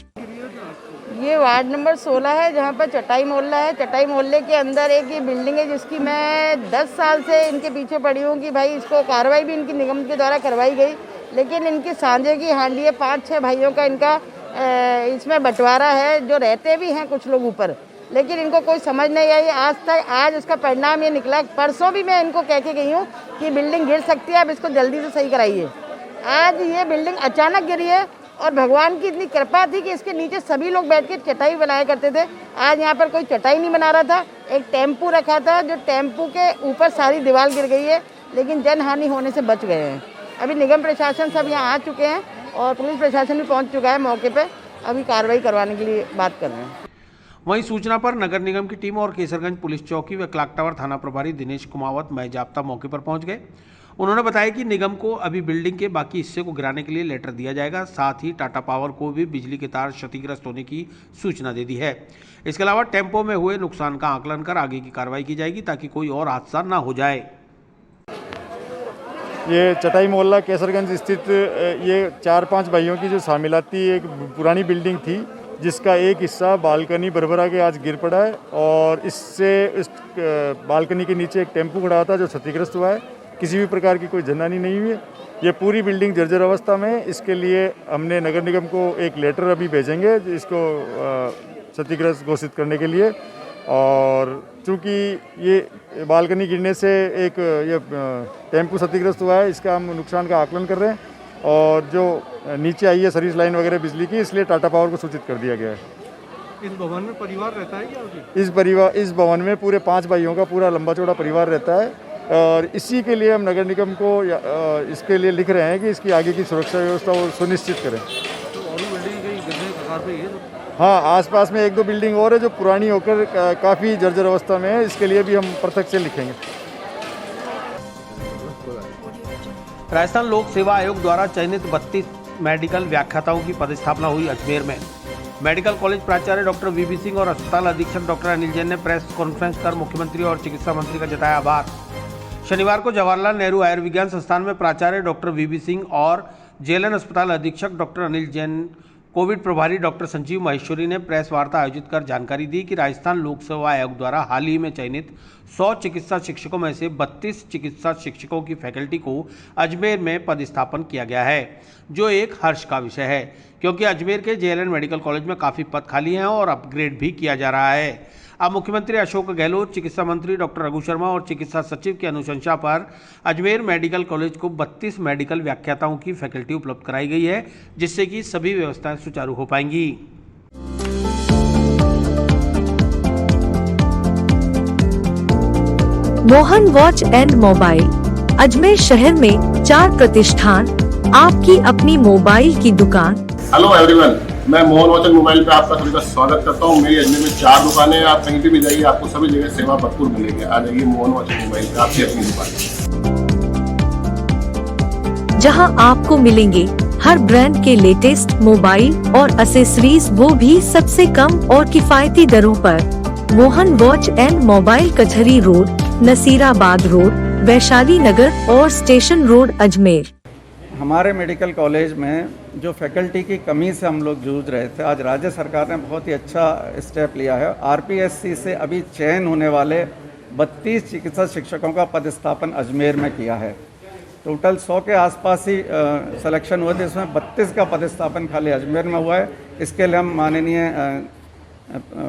ये वार्ड नंबर 16 है, जहाँ पर चटाई मोहल्ला है। चटाई मोहल्ले के अंदर एक ये बिल्डिंग है जिसकी मैं 10 साल से इनके पीछे पड़ी हूँ कि भाई इसको कार्रवाई भी इनकी निगम के द्वारा करवाई गई, लेकिन इनकी सांझे की हांडी है। 5-6 भाइयों का इनका इसमें बंटवारा है, जो रहते भी हैं कुछ लोग ऊपर, लेकिन इनको कोई समझ नहीं आई आज तक। आज इसका परिणाम ये निकला। परसों भी मैं इनको कह के गई हूँ कि बिल्डिंग गिर सकती है, आप इसको जल्दी से सही कराइए। आज ये बिल्डिंग अचानक गिरी है और भगवान की इतनी कृपा थी कि इसके नीचे सभी लोग बैठ के चटाई बनाया करते थे। आज यहाँ पर कोई चटाई नहीं बना रहा था। एक टेम्पू रखा था, जो टेम्पू के ऊपर सारी दीवार गिर गई है, लेकिन जनहानि होने से बच गए हैं। अभी निगम प्रशासन सब यहाँ आ चुके हैं और पुलिस प्रशासन भी पहुँच चुका है मौके पर। अभी कार्रवाई करवाने के लिए बात कर रहे हैं। वहीं सूचना पर नगर निगम की टीम और केसरगंज पुलिस चौकी व क्लॉक टावर थाना प्रभारी दिनेश कुमावत महजाब्ता मौके पर पहुंच गए। उन्होंने बताया कि निगम को अभी बिल्डिंग के बाकी हिस्से को गिराने के लिए लेटर दिया जाएगा। साथ ही टाटा पावर को भी बिजली के तार क्षतिग्रस्त होने की सूचना दे दी है। इसके अलावा टेम्पो में हुए नुकसान का आकलन कर आगे की कार्रवाई की जाएगी, ताकि कोई और हादसा न हो जाए। ये चटाई मोहल्ला केसरगंज स्थित ये 4-5 भाइयों की जो शामिलाती एक पुरानी बिल्डिंग थी, जिसका एक हिस्सा बालकनी भरभरा के आज गिर पड़ा है और इससे इस बालकनी के नीचे एक टेम्पू खड़ा था जो क्षतिग्रस्त हुआ है। किसी भी प्रकार की कोई जनहानि नहीं हुई है। ये पूरी बिल्डिंग जर्जर अवस्था में है। इसके लिए हमने नगर निगम को एक लेटर अभी भेजेंगे इसको क्षतिग्रस्त घोषित करने के लिए। और चूँकि ये बालकनी गिरने से एक ये टेम्पू क्षतिग्रस्त हुआ है, इसका हम नुकसान का आकलन कर रहे हैं और जो नीचे आई है सर्विस लाइन वगैरह बिजली की, इसलिए टाटा पावर को सूचित कर दिया गया है। इस भवन में परिवार रहता है क्या? इस भवन में पूरे 5 भाइयों का पूरा लंबा चौड़ा परिवार रहता है और इसी के लिए हम नगर निगम को इसके लिए लिख रहे हैं कि इसकी आगे की सुरक्षा व्यवस्था वो सुनिश्चित करें। तो और बिल्डिंग कहीं गिरने के कगार पे है? हाँ, आसपास में 1-2 बिल्डिंग और है जो पुरानी होकर काफ़ी जर्जर अवस्था में है। इसके लिए भी हम पृथक से लिखेंगे। राजस्थान लोक सेवा आयोग द्वारा चयनित 32 मेडिकल व्याख्याताओं की पदस्थापना हुई अजमेर में। मेडिकल कॉलेज प्राचार्य डॉक्टर वीबी सिंह और अस्पताल अधीक्षक डॉक्टर अनिल जैन ने प्रेस कॉन्फ्रेंस कर मुख्यमंत्री और चिकित्सा मंत्री का जताया आभार। शनिवार को जवाहरलाल नेहरू आयुर्विज्ञान संस्थान में प्राचार्य डॉक्टर वीबी सिंह और जेएलएन अस्पताल अधीक्षक डॉक्टर अनिल जैन, कोविड प्रभारी डॉक्टर संजीव महेश्वरी ने प्रेस वार्ता आयोजित कर जानकारी दी कि राजस्थान लोक सेवा आयोग द्वारा हाल ही में चयनित 100 चिकित्सा शिक्षकों में से 32 चिकित्सा शिक्षकों की फैकल्टी को अजमेर में पदस्थापन किया गया है, जो एक हर्ष का विषय है, क्योंकि अजमेर के जेएलएन मेडिकल कॉलेज में काफ़ी पद खाली हैं और अपग्रेड भी किया जा रहा है। अब मुख्यमंत्री अशोक गहलोत, चिकित्सा मंत्री डॉक्टर रघु शर्मा और चिकित्सा सचिव की अनुशंसा पर अजमेर मेडिकल कॉलेज को 32 मेडिकल व्याख्याताओं की फैकल्टी उपलब्ध कराई गई है, जिससे कि सभी व्यवस्थाएं सुचारू हो पाएंगी। Mohan watch and mobile Ajmer शहर में 4 प्रतिष्ठान, आपकी अपनी मोबाइल की दुकान। हेलो एवरीवन, मैं मोहन वॉच एंड मोबाइल पे आपका सभी का स्वागत करता हूँ। मेरी अजमेर में 4 दुकानें हैं, आप कहीं भी जाइए आपको सभी जगह सेवा भरपूर मिलेगी। आ जाइए मोहन वॉच एंड मोबाइल पे, आपकी अपनी दुकान, जहां आपको मिलेंगे हर ब्रांड के लेटेस्ट मोबाइल और एसेसरीज, वो भी सबसे कम और किफायती दरों पर। मोहन वॉच एंड मोबाइल कचहरी रोड, नसीराबाद रोड, वैशाली नगर और स्टेशन रोड, अजमेर। हमारे मेडिकल कॉलेज में जो फैकल्टी की कमी से हम लोग जूझ रहे थे, आज राज्य सरकार ने बहुत ही अच्छा स्टेप लिया है। आरपीएससी से अभी चयन होने वाले 32 चिकित्सा शिक्षकों का पदस्थापन अजमेर में किया है। टोटल 100 के आसपास ही सिलेक्शन हुए थे, इसमें 32 का पदस्थापन खाली अजमेर में हुआ है। इसके लिए हम माननीय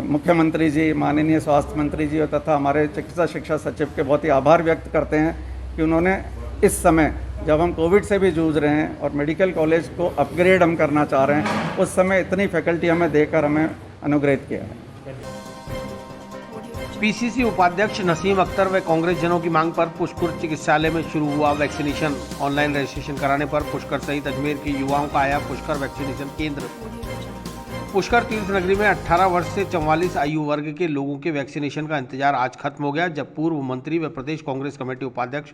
मुख्यमंत्री जी, माननीय स्वास्थ्य मंत्री जी और तथा हमारे चिकित्सा शिक्षा सचिव के बहुत ही आभार व्यक्त करते हैं कि उन्होंने इस समय जब हम कोविड से भी जूझ रहे हैं और मेडिकल कॉलेज को अपग्रेड हम करना चाह रहे हैं, उस समय इतनी फैकल्टी हमें देकर हमें अनुग्रहित किया है। पीसीसी उपाध्यक्ष नसीम अख्तर व कांग्रेस जनों की मांग पर पुष्कर चिकित्सालय में शुरू हुआ वैक्सीनेशन। ऑनलाइन रजिस्ट्रेशन कराने पर पुष्कर सहित अजमेर के युवाओं का आया पुष्कर वैक्सीनेशन केंद्र। पुष्कर तीर्थ नगरी में 18 वर्ष से 44 आयु वर्ग के लोगों के वैक्सीनेशन का इंतजार आज खत्म हो गया, जब पूर्व मंत्री व प्रदेश कांग्रेस कमेटी उपाध्यक्ष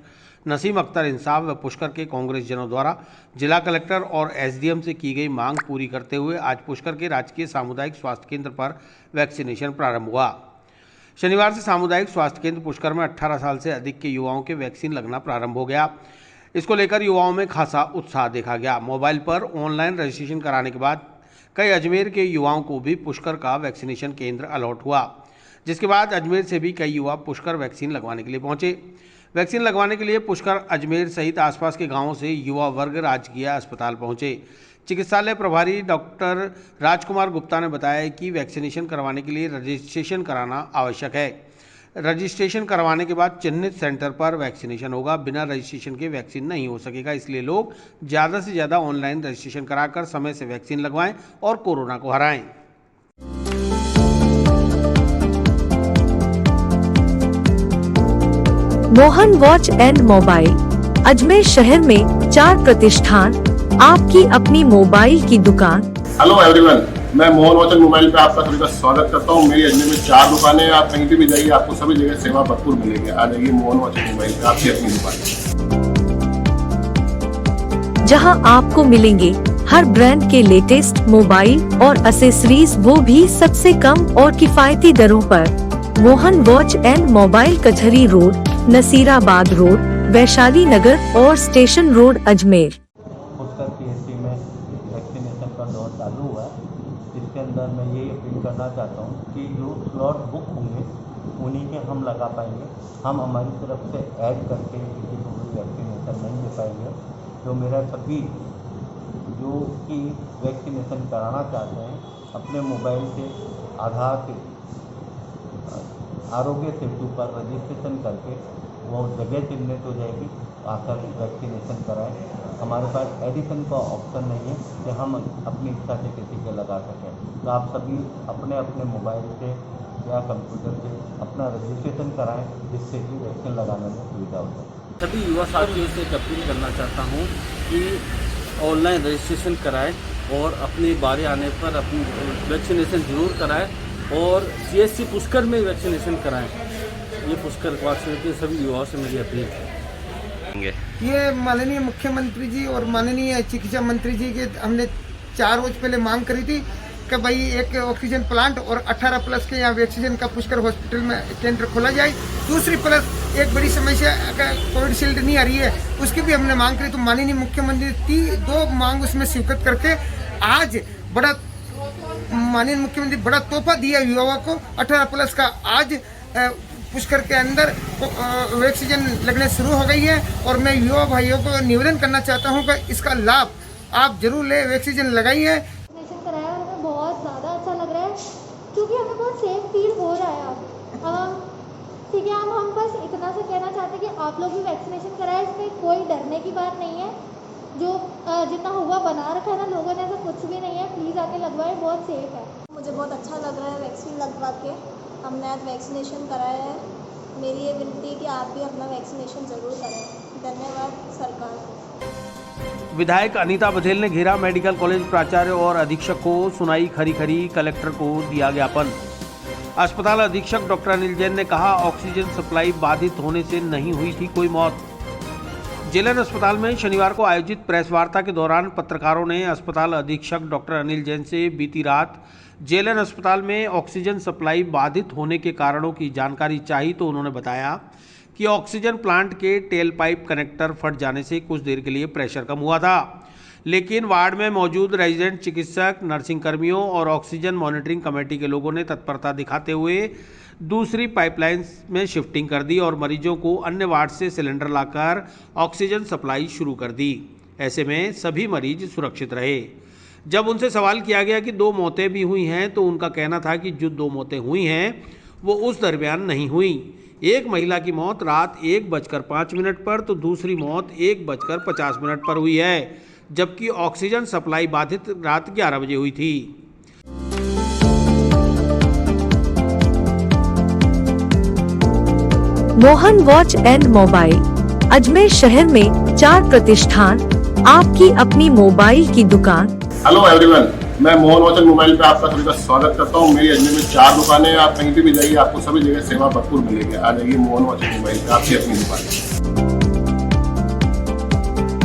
नसीम अख्तर इंसाफ व पुष्कर के कांग्रेस जनों द्वारा जिला कलेक्टर और एसडीएम से की गई मांग पूरी करते हुए आज पुष्कर के राजकीय सामुदायिक स्वास्थ्य केंद्र पर वैक्सीनेशन प्रारंभ हुआ। शनिवार से सामुदायिक स्वास्थ्य केंद्र पुष्कर में 18 साल से अधिक के युवाओं के वैक्सीन लगना प्रारंभ हो गया। इसको लेकर युवाओं में खासा उत्साह देखा गया। मोबाइल पर ऑनलाइन रजिस्ट्रेशन कराने के बाद कई अजमेर के युवाओं को भी पुष्कर का वैक्सीनेशन केंद्र अलॉट हुआ, जिसके बाद अजमेर से भी कई युवा पुष्कर वैक्सीन लगवाने के लिए पहुंचे। वैक्सीन लगवाने के लिए पुष्कर अजमेर सहित आसपास के गांवों से युवा वर्ग राजकीय अस्पताल पहुंचे। चिकित्सालय प्रभारी डॉक्टर राजकुमार गुप्ता ने बताया कि वैक्सीनेशन करवाने के लिए रजिस्ट्रेशन कराना आवश्यक है। रजिस्ट्रेशन करवाने के बाद चिन्हित सेंटर पर वैक्सीनेशन होगा। बिना रजिस्ट्रेशन के वैक्सीन नहीं हो सकेगा, इसलिए लोग ज़्यादा से ज़्यादा ऑनलाइन रजिस्ट्रेशन कराकर समय से वैक्सीन लगवाएं और कोरोना को हराएं। Mohan watch and mobile Ajmer शहर में 4 प्रतिष्ठान, आपकी अपनी मोबाइल की दुकान। हेलो एवरीवन, मैं मोहन वॉच एंड मोबाइल पे आपका सभी का स्वागत करता हूँ। मेरी अजमेर में 4 दुकानें हैं, आप कहीं भी जाइए आपको सभी जगह सेवा भरपूर मिलेगी। आ जाइए मोहन वॉच एंड मोबाइल पे, आपकी अपनी दुकान, जहां आपको मिलेंगे हर ब्रांड के लेटेस्ट मोबाइल और एसेसरीज, वो भी सबसे कम और किफायती दरों पर। मोहन वॉच एंड मोबाइल कचहरी रोड, नसीराबाद रोड, वैशाली नगर और station road Ajmer. Pushkar PHC में वैक्सीनेशन का दौर चालू हुआ है, जिसके अंदर मैं ये अपील करना चाहता हूँ कि जो स्लॉट बुक होंगे उन्हीं के हम लगा पाएंगे। हम हमारी तरफ से ऐड करके किसी को भी वैक्सीनेशन नहीं दे पाएंगे। तो मेरा सभी जो कि वैक्सीनेशन कराना चाहते हैं अपने मोबाइल से आधार से आरोग्य सेतु पर रजिस्ट्रेशन करके वो जगह चिन्हित हो जाएगी, आकर वैक्सीनेशन कराएं। हमारे पास एडिशन का ऑप्शन नहीं है कि हम अपनी इच्छा से किसी के लगा सकें। तो आप सभी अपने अपने मोबाइल से या कंप्यूटर से अपना रजिस्ट्रेशन कराएं, जिससे कि वैक्सीन लगाने में सुविधा हो जाए। सभी युवा साथियों से अपील करना चाहता हूँ कि ऑनलाइन रजिस्ट्रेशन कराएं और अपनी बारी आने पर अपनी वैक्सीनेशन जरूर कराएं और सीएससी पुष्कर में वैक्सीनेशन कराएं। ये पुष्कर वासियों के सभी युवाओं से मेरी अपील है। ये माननीय मुख्यमंत्री जी और माननीय चिकित्सा मंत्री जी के हमने 4 रोज पहले मांग करी थी कि भाई एक ऑक्सीजन प्लांट और 18 प्लस के यहाँ वैक्सीनेशन का पुष्कर हॉस्पिटल में केंद्र खोला जाए। दूसरी प्लस एक बड़ी समस्या कोविड शील्ड नहीं आ रही है, उसकी भी हमने मांग करी। तो माननीय मुख्यमंत्री 2 मांग उसमें स्वीकृत करके आज बड़ा माननीय मुख्यमंत्री बड़ा तोहफा दिया युवाओं को। 18 प्लस का आज पुष्कर के अंदर वैक्सीन लगने शुरू हो गई है और मैं युवा भाइयों को निवेदन करना चाहता हूं कि इसका लाभ आप जरूर ले, वैक्सीन लगाइए। वैक्सीनेशन कराया और हमें बहुत ज़्यादा अच्छा लग रहा है, क्योंकि हमें बहुत सेफ फील हो रहा है। अब ठीक है, हम बस इतना सा कहना चाहते हैं कि आप लोग भी वैक्सीनेशन कराएं, इसमें कोई डरने की बात नहीं है। जो जितना हुआ बना रखा है ना लोगों ने, ऐसा कुछ भी नहीं है। प्लीज़ आके लगवाएं, बहुत सेफ है। मुझे बहुत अच्छा लग रहा है वैक्सीन लगवा के। हमने आज वैक्सीनेशन कराया है। मेरी ये विनती है कि आप भी अपना वैक्सीनेशन ज़रूर कराएं। धन्यवाद सरकार को। विधायक अनीता बघेल ने घेरा मेडिकल कॉलेज प्राचार्य और अधीक्षक को, सुनाई खरी खरी, कलेक्टर को दिया ज्ञापन। अस्पताल अधीक्षक डॉक्टर अनिल जैन ने कहा, ऑक्सीजन सप्लाई बाधित होने से नहीं हुई थी कोई मौत। जेएलएन अस्पताल में शनिवार को आयोजित प्रेस वार्ता के दौरान पत्रकारों ने अस्पताल अधीक्षक डॉक्टर अनिल जैन से बीती रात जेएलएन अस्पताल में ऑक्सीजन सप्लाई बाधित होने के कारणों की जानकारी चाही, तो उन्होंने बताया कि ऑक्सीजन प्लांट के टेल पाइप कनेक्टर फट जाने से कुछ देर के लिए प्रेशर कम हुआ था, लेकिन वार्ड में मौजूद रेजिडेंट चिकित्सक, नर्सिंग कर्मियों और ऑक्सीजन मॉनिटरिंग कमेटी के लोगों ने तत्परता दिखाते हुए दूसरी पाइपलाइन में शिफ्टिंग कर दी और मरीजों को अन्य वार्ड से सिलेंडर लाकर ऑक्सीजन सप्लाई शुरू कर दी। ऐसे में सभी मरीज सुरक्षित रहे। जब उनसे सवाल किया गया कि 2 मौतें भी हुई हैं तो उनका कहना था कि जो 2 मौतें हुई हैं वो उस दरमियान नहीं हुई। एक महिला की मौत रात 1:05 पर तो दूसरी मौत 1:50 पर हुई है, जबकि ऑक्सीजन सप्लाई बाधित रात 11 बजे हुई थी। Mohan watch and mobile Ajmer शहर में 4 प्रतिष्ठान, आपकी अपनी मोबाइल की दुकान। हेलो एवरीवन, मैं मोहन वॉच एंड मोबाइल पे आपका सभी का स्वागत करता हूँ। मेरी अजमेर में 4 दुकानें हैं। आप कहीं पे भी जाइए, आपको सभी जगह सेवा भरपूर मिलेगी। आ जाइए मोहन वॉच एंड मोबाइल पे, आपकी अपनी दुकान,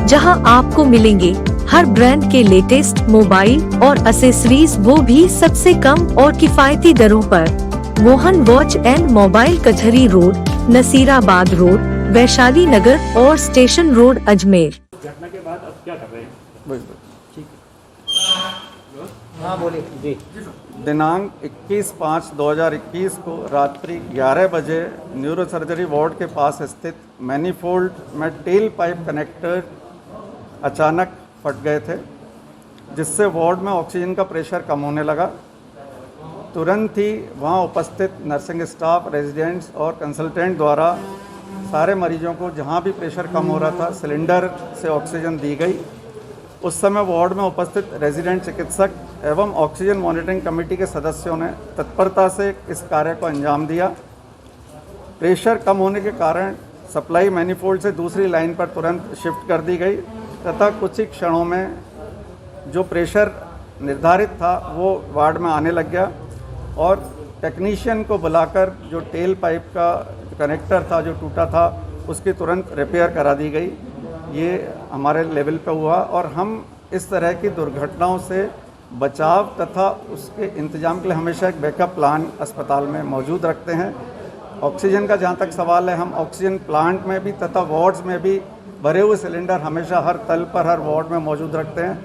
जहां आपको मिलेंगे हर ब्रांड के लेटेस्ट मोबाइल और एसेसरीज, वो भी सबसे कम और किफायती दरों पर। मोहन वॉच एंड मोबाइल कचहरी रोड, नसीराबाद रोड, वैशाली नगर और स्टेशन रोड, अजमेर। घटना के बाद अब क्या कर रहे हैं? हाँ बोलिए जी। दिनांक 21/5/2021 को रात्रि 11 बजे न्यूरो सर्जरी वार्ड के पास स्थित मैनीफोल्ड में टेल पाइप कनेक्टर अचानक फट गए थे, जिससे वार्ड में ऑक्सीजन का प्रेशर कम होने लगा। तुरंत ही वहां उपस्थित नर्सिंग स्टाफ, रेजिडेंट्स और कंसल्टेंट द्वारा सारे मरीजों को जहां भी प्रेशर कम हो रहा था सिलेंडर से ऑक्सीजन दी गई। उस समय वार्ड में उपस्थित रेजिडेंट चिकित्सक एवं ऑक्सीजन मॉनिटरिंग कमेटी के सदस्यों ने तत्परता से इस कार्य को अंजाम दिया। प्रेशर कम होने के कारण सप्लाई मैनीफोल्ड से दूसरी लाइन पर तुरंत शिफ्ट कर दी गई तथा कुछ ही क्षणों में जो प्रेशर निर्धारित था वो वार्ड में आने लग गया और टेक्नीशियन को बुलाकर जो टेल पाइप का कनेक्टर था जो टूटा था उसकी तुरंत रिपेयर करा दी गई। ये हमारे लेवल पे हुआ और हम इस तरह की दुर्घटनाओं से बचाव तथा उसके इंतजाम के लिए हमेशा एक बैकअप प्लान अस्पताल में मौजूद रखते हैं। ऑक्सीजन का जहाँ तक सवाल है, हम ऑक्सीजन प्लांट में भी तथा वार्ड्स में भी भरे हुए सिलेंडर हमेशा हर तल पर, हर वार्ड में मौजूद रखते हैं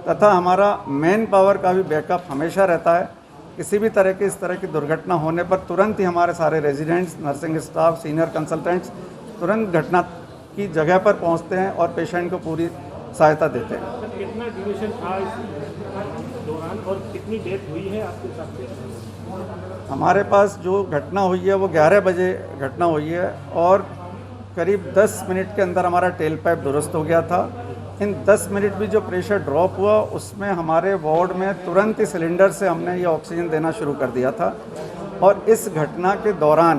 तथा हमारा मैन पावर का भी बैकअप हमेशा रहता है। किसी भी तरह की इस तरह की दुर्घटना होने पर तुरंत ही हमारे सारे residents, nursing staff, senior consultants तुरंत घटना की जगह पर पहुंचते हैं और पेशेंट को पूरी सहायता देते हैं। कितना ड्यूरेशन था इस दौरान और कितनी डेथ हुई है आपके हिसाब से? हमारे पास जो घटना हुई है वो 11 बजे घटना हुई है और करीब 10 मिनट के अंदर हमारा टेल पाइप दुरुस्त हो गया था। इन 10 मिनट भी जो प्रेशर ड्रॉप हुआ उसमें हमारे वार्ड में तुरंत ही सिलेंडर से हमने ये ऑक्सीजन देना शुरू कर दिया था और इस घटना के दौरान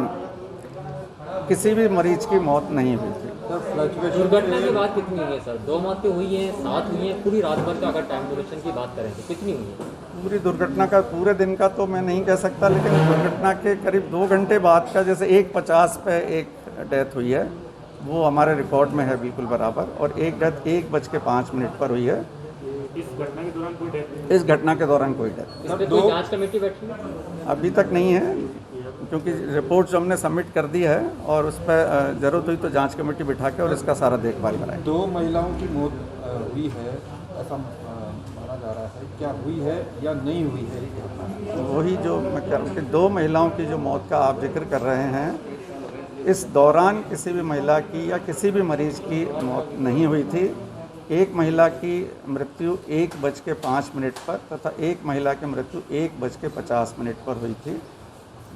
किसी भी मरीज की मौत नहीं हुई थी। दुर्घटना की बात कितनी हुई है सर? 2 मौतें हुई हैं, 7 हुई हैं, पूरी रात भर का अगर टाइम ड्यूरेशन की बात करें तो कितनी हुई है? पूरी दुर्घटना का पूरे दिन का तो मैं नहीं कह सकता, लेकिन दुर्घटना के करीब 2 घंटे बाद का जैसे 1:50 पे एक डेथ हुई है वो हमारे रिकॉर्ड में है बिल्कुल बराबर, और एक डेथ 1:05 पर हुई है। इस घटना के दौरान कोई डेथ? इस घटना के दौरान कोई डेथ कोई जांच कमेटी बैठी है? अभी तक नहीं है, क्योंकि रिपोर्ट जो हमने सबमिट कर दी है और उस पर ज़रूरत हुई तो जांच कमेटी बिठा के और इसका सारा देखभाल कराएं। 2 महिलाओं की मौत हुई है ऐसा माना जा रहा है, क्या हुई है या नहीं हुई है? वही जो मैं कह रहा हूँ कि 2 महिलाओं की जो मौत का आप जिक्र कर रहे हैं, इस दौरान किसी भी महिला की या किसी भी मरीज की मौत नहीं हुई थी। एक महिला की मृत्यु 1:05 पर तथा एक महिला की मृत्यु 1:50 पर हुई थी,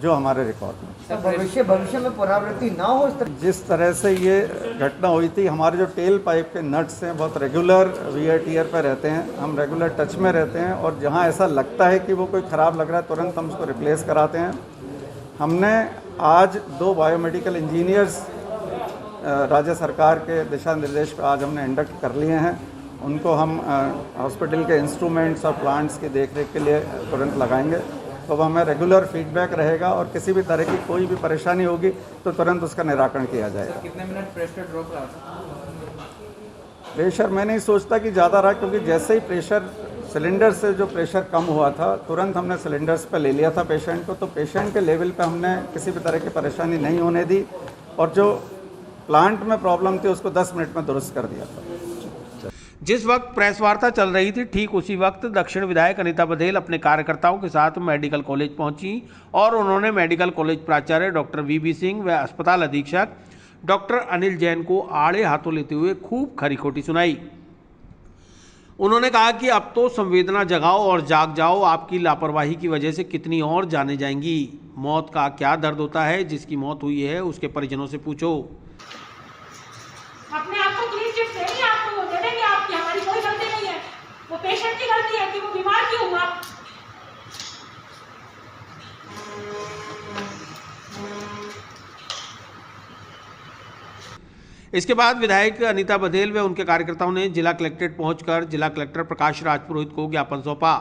जो हमारे रिकॉर्ड में। भविष्य में पुनरावृत्ति ना हो जिस तरह से ये घटना हुई थी, हमारे जो टेल पाइप के नट्स हैं बहुत रेगुलर VITR पर रहते हैं, हम रेगुलर टच में रहते हैं और जहाँ ऐसा लगता है कि वो कोई ख़राब लग रहा है तुरंत हम उसको रिप्लेस कराते हैं। हमने आज 2 बायोमेडिकल इंजीनियर्स राज्य सरकार के दिशा निर्देश पर आज हमने इंडक्ट कर लिए हैं। उनको हम हॉस्पिटल के इंस्ट्रूमेंट्स और प्लांट्स की देखरेख के लिए तुरंत लगाएंगे, तो हमें रेगुलर फीडबैक रहेगा और किसी भी तरह की कोई भी परेशानी होगी तो तुरंत उसका निराकरण किया जाएगा। कितने मिनट प्रेशर ड्रॉप रहा? प्रेशर मैं नहीं सोचता कि ज़्यादा रहा, क्योंकि जैसे ही प्रेशर सिलेंडर से जो प्रेशर कम हुआ था तुरंत हमने सिलेंडर्स पे ले लिया था पेशेंट को, तो पेशेंट के लेवल पे हमने किसी भी तरह की परेशानी नहीं होने दी और जो प्लांट में प्रॉब्लम थी उसको 10 मिनट में दुरुस्त कर दिया था। जिस वक्त प्रेस वार्ता चल रही थी, ठीक उसी वक्त दक्षिण विधायक अनीता बघेल अपने कार्यकर्ताओं के साथ मेडिकल कॉलेज पहुंची और उन्होंने मेडिकल कॉलेज प्राचार्य डॉक्टर वीबी सिंह व अस्पताल अधीक्षक डॉक्टर अनिल जैन को आड़े हाथों लेते हुए खूब खरी खोटी सुनाई। उन्होंने कहा कि अब तो संवेदना जगाओ और जाग जाओ, आपकी लापरवाही की वजह से कितनी और जाने जाएंगी। मौत का क्या दर्द होता है, जिसकी मौत हुई है उसके परिजनों से पूछो। अपने आप को क्लीन चिट देंगे, आपको वो दे देंगे, आपकी हमारी कोई गलती नहीं है, वो पेशेंट की गलती है कि वो बीमार क्यों हुआ। इसके बाद विधायक अनीता बघेल व उनके कार्यकर्ताओं ने जिला कलेक्ट्रेट पहुंचकर जिला कलेक्टर प्रकाश राज पुरोहित को ज्ञापन सौंपा।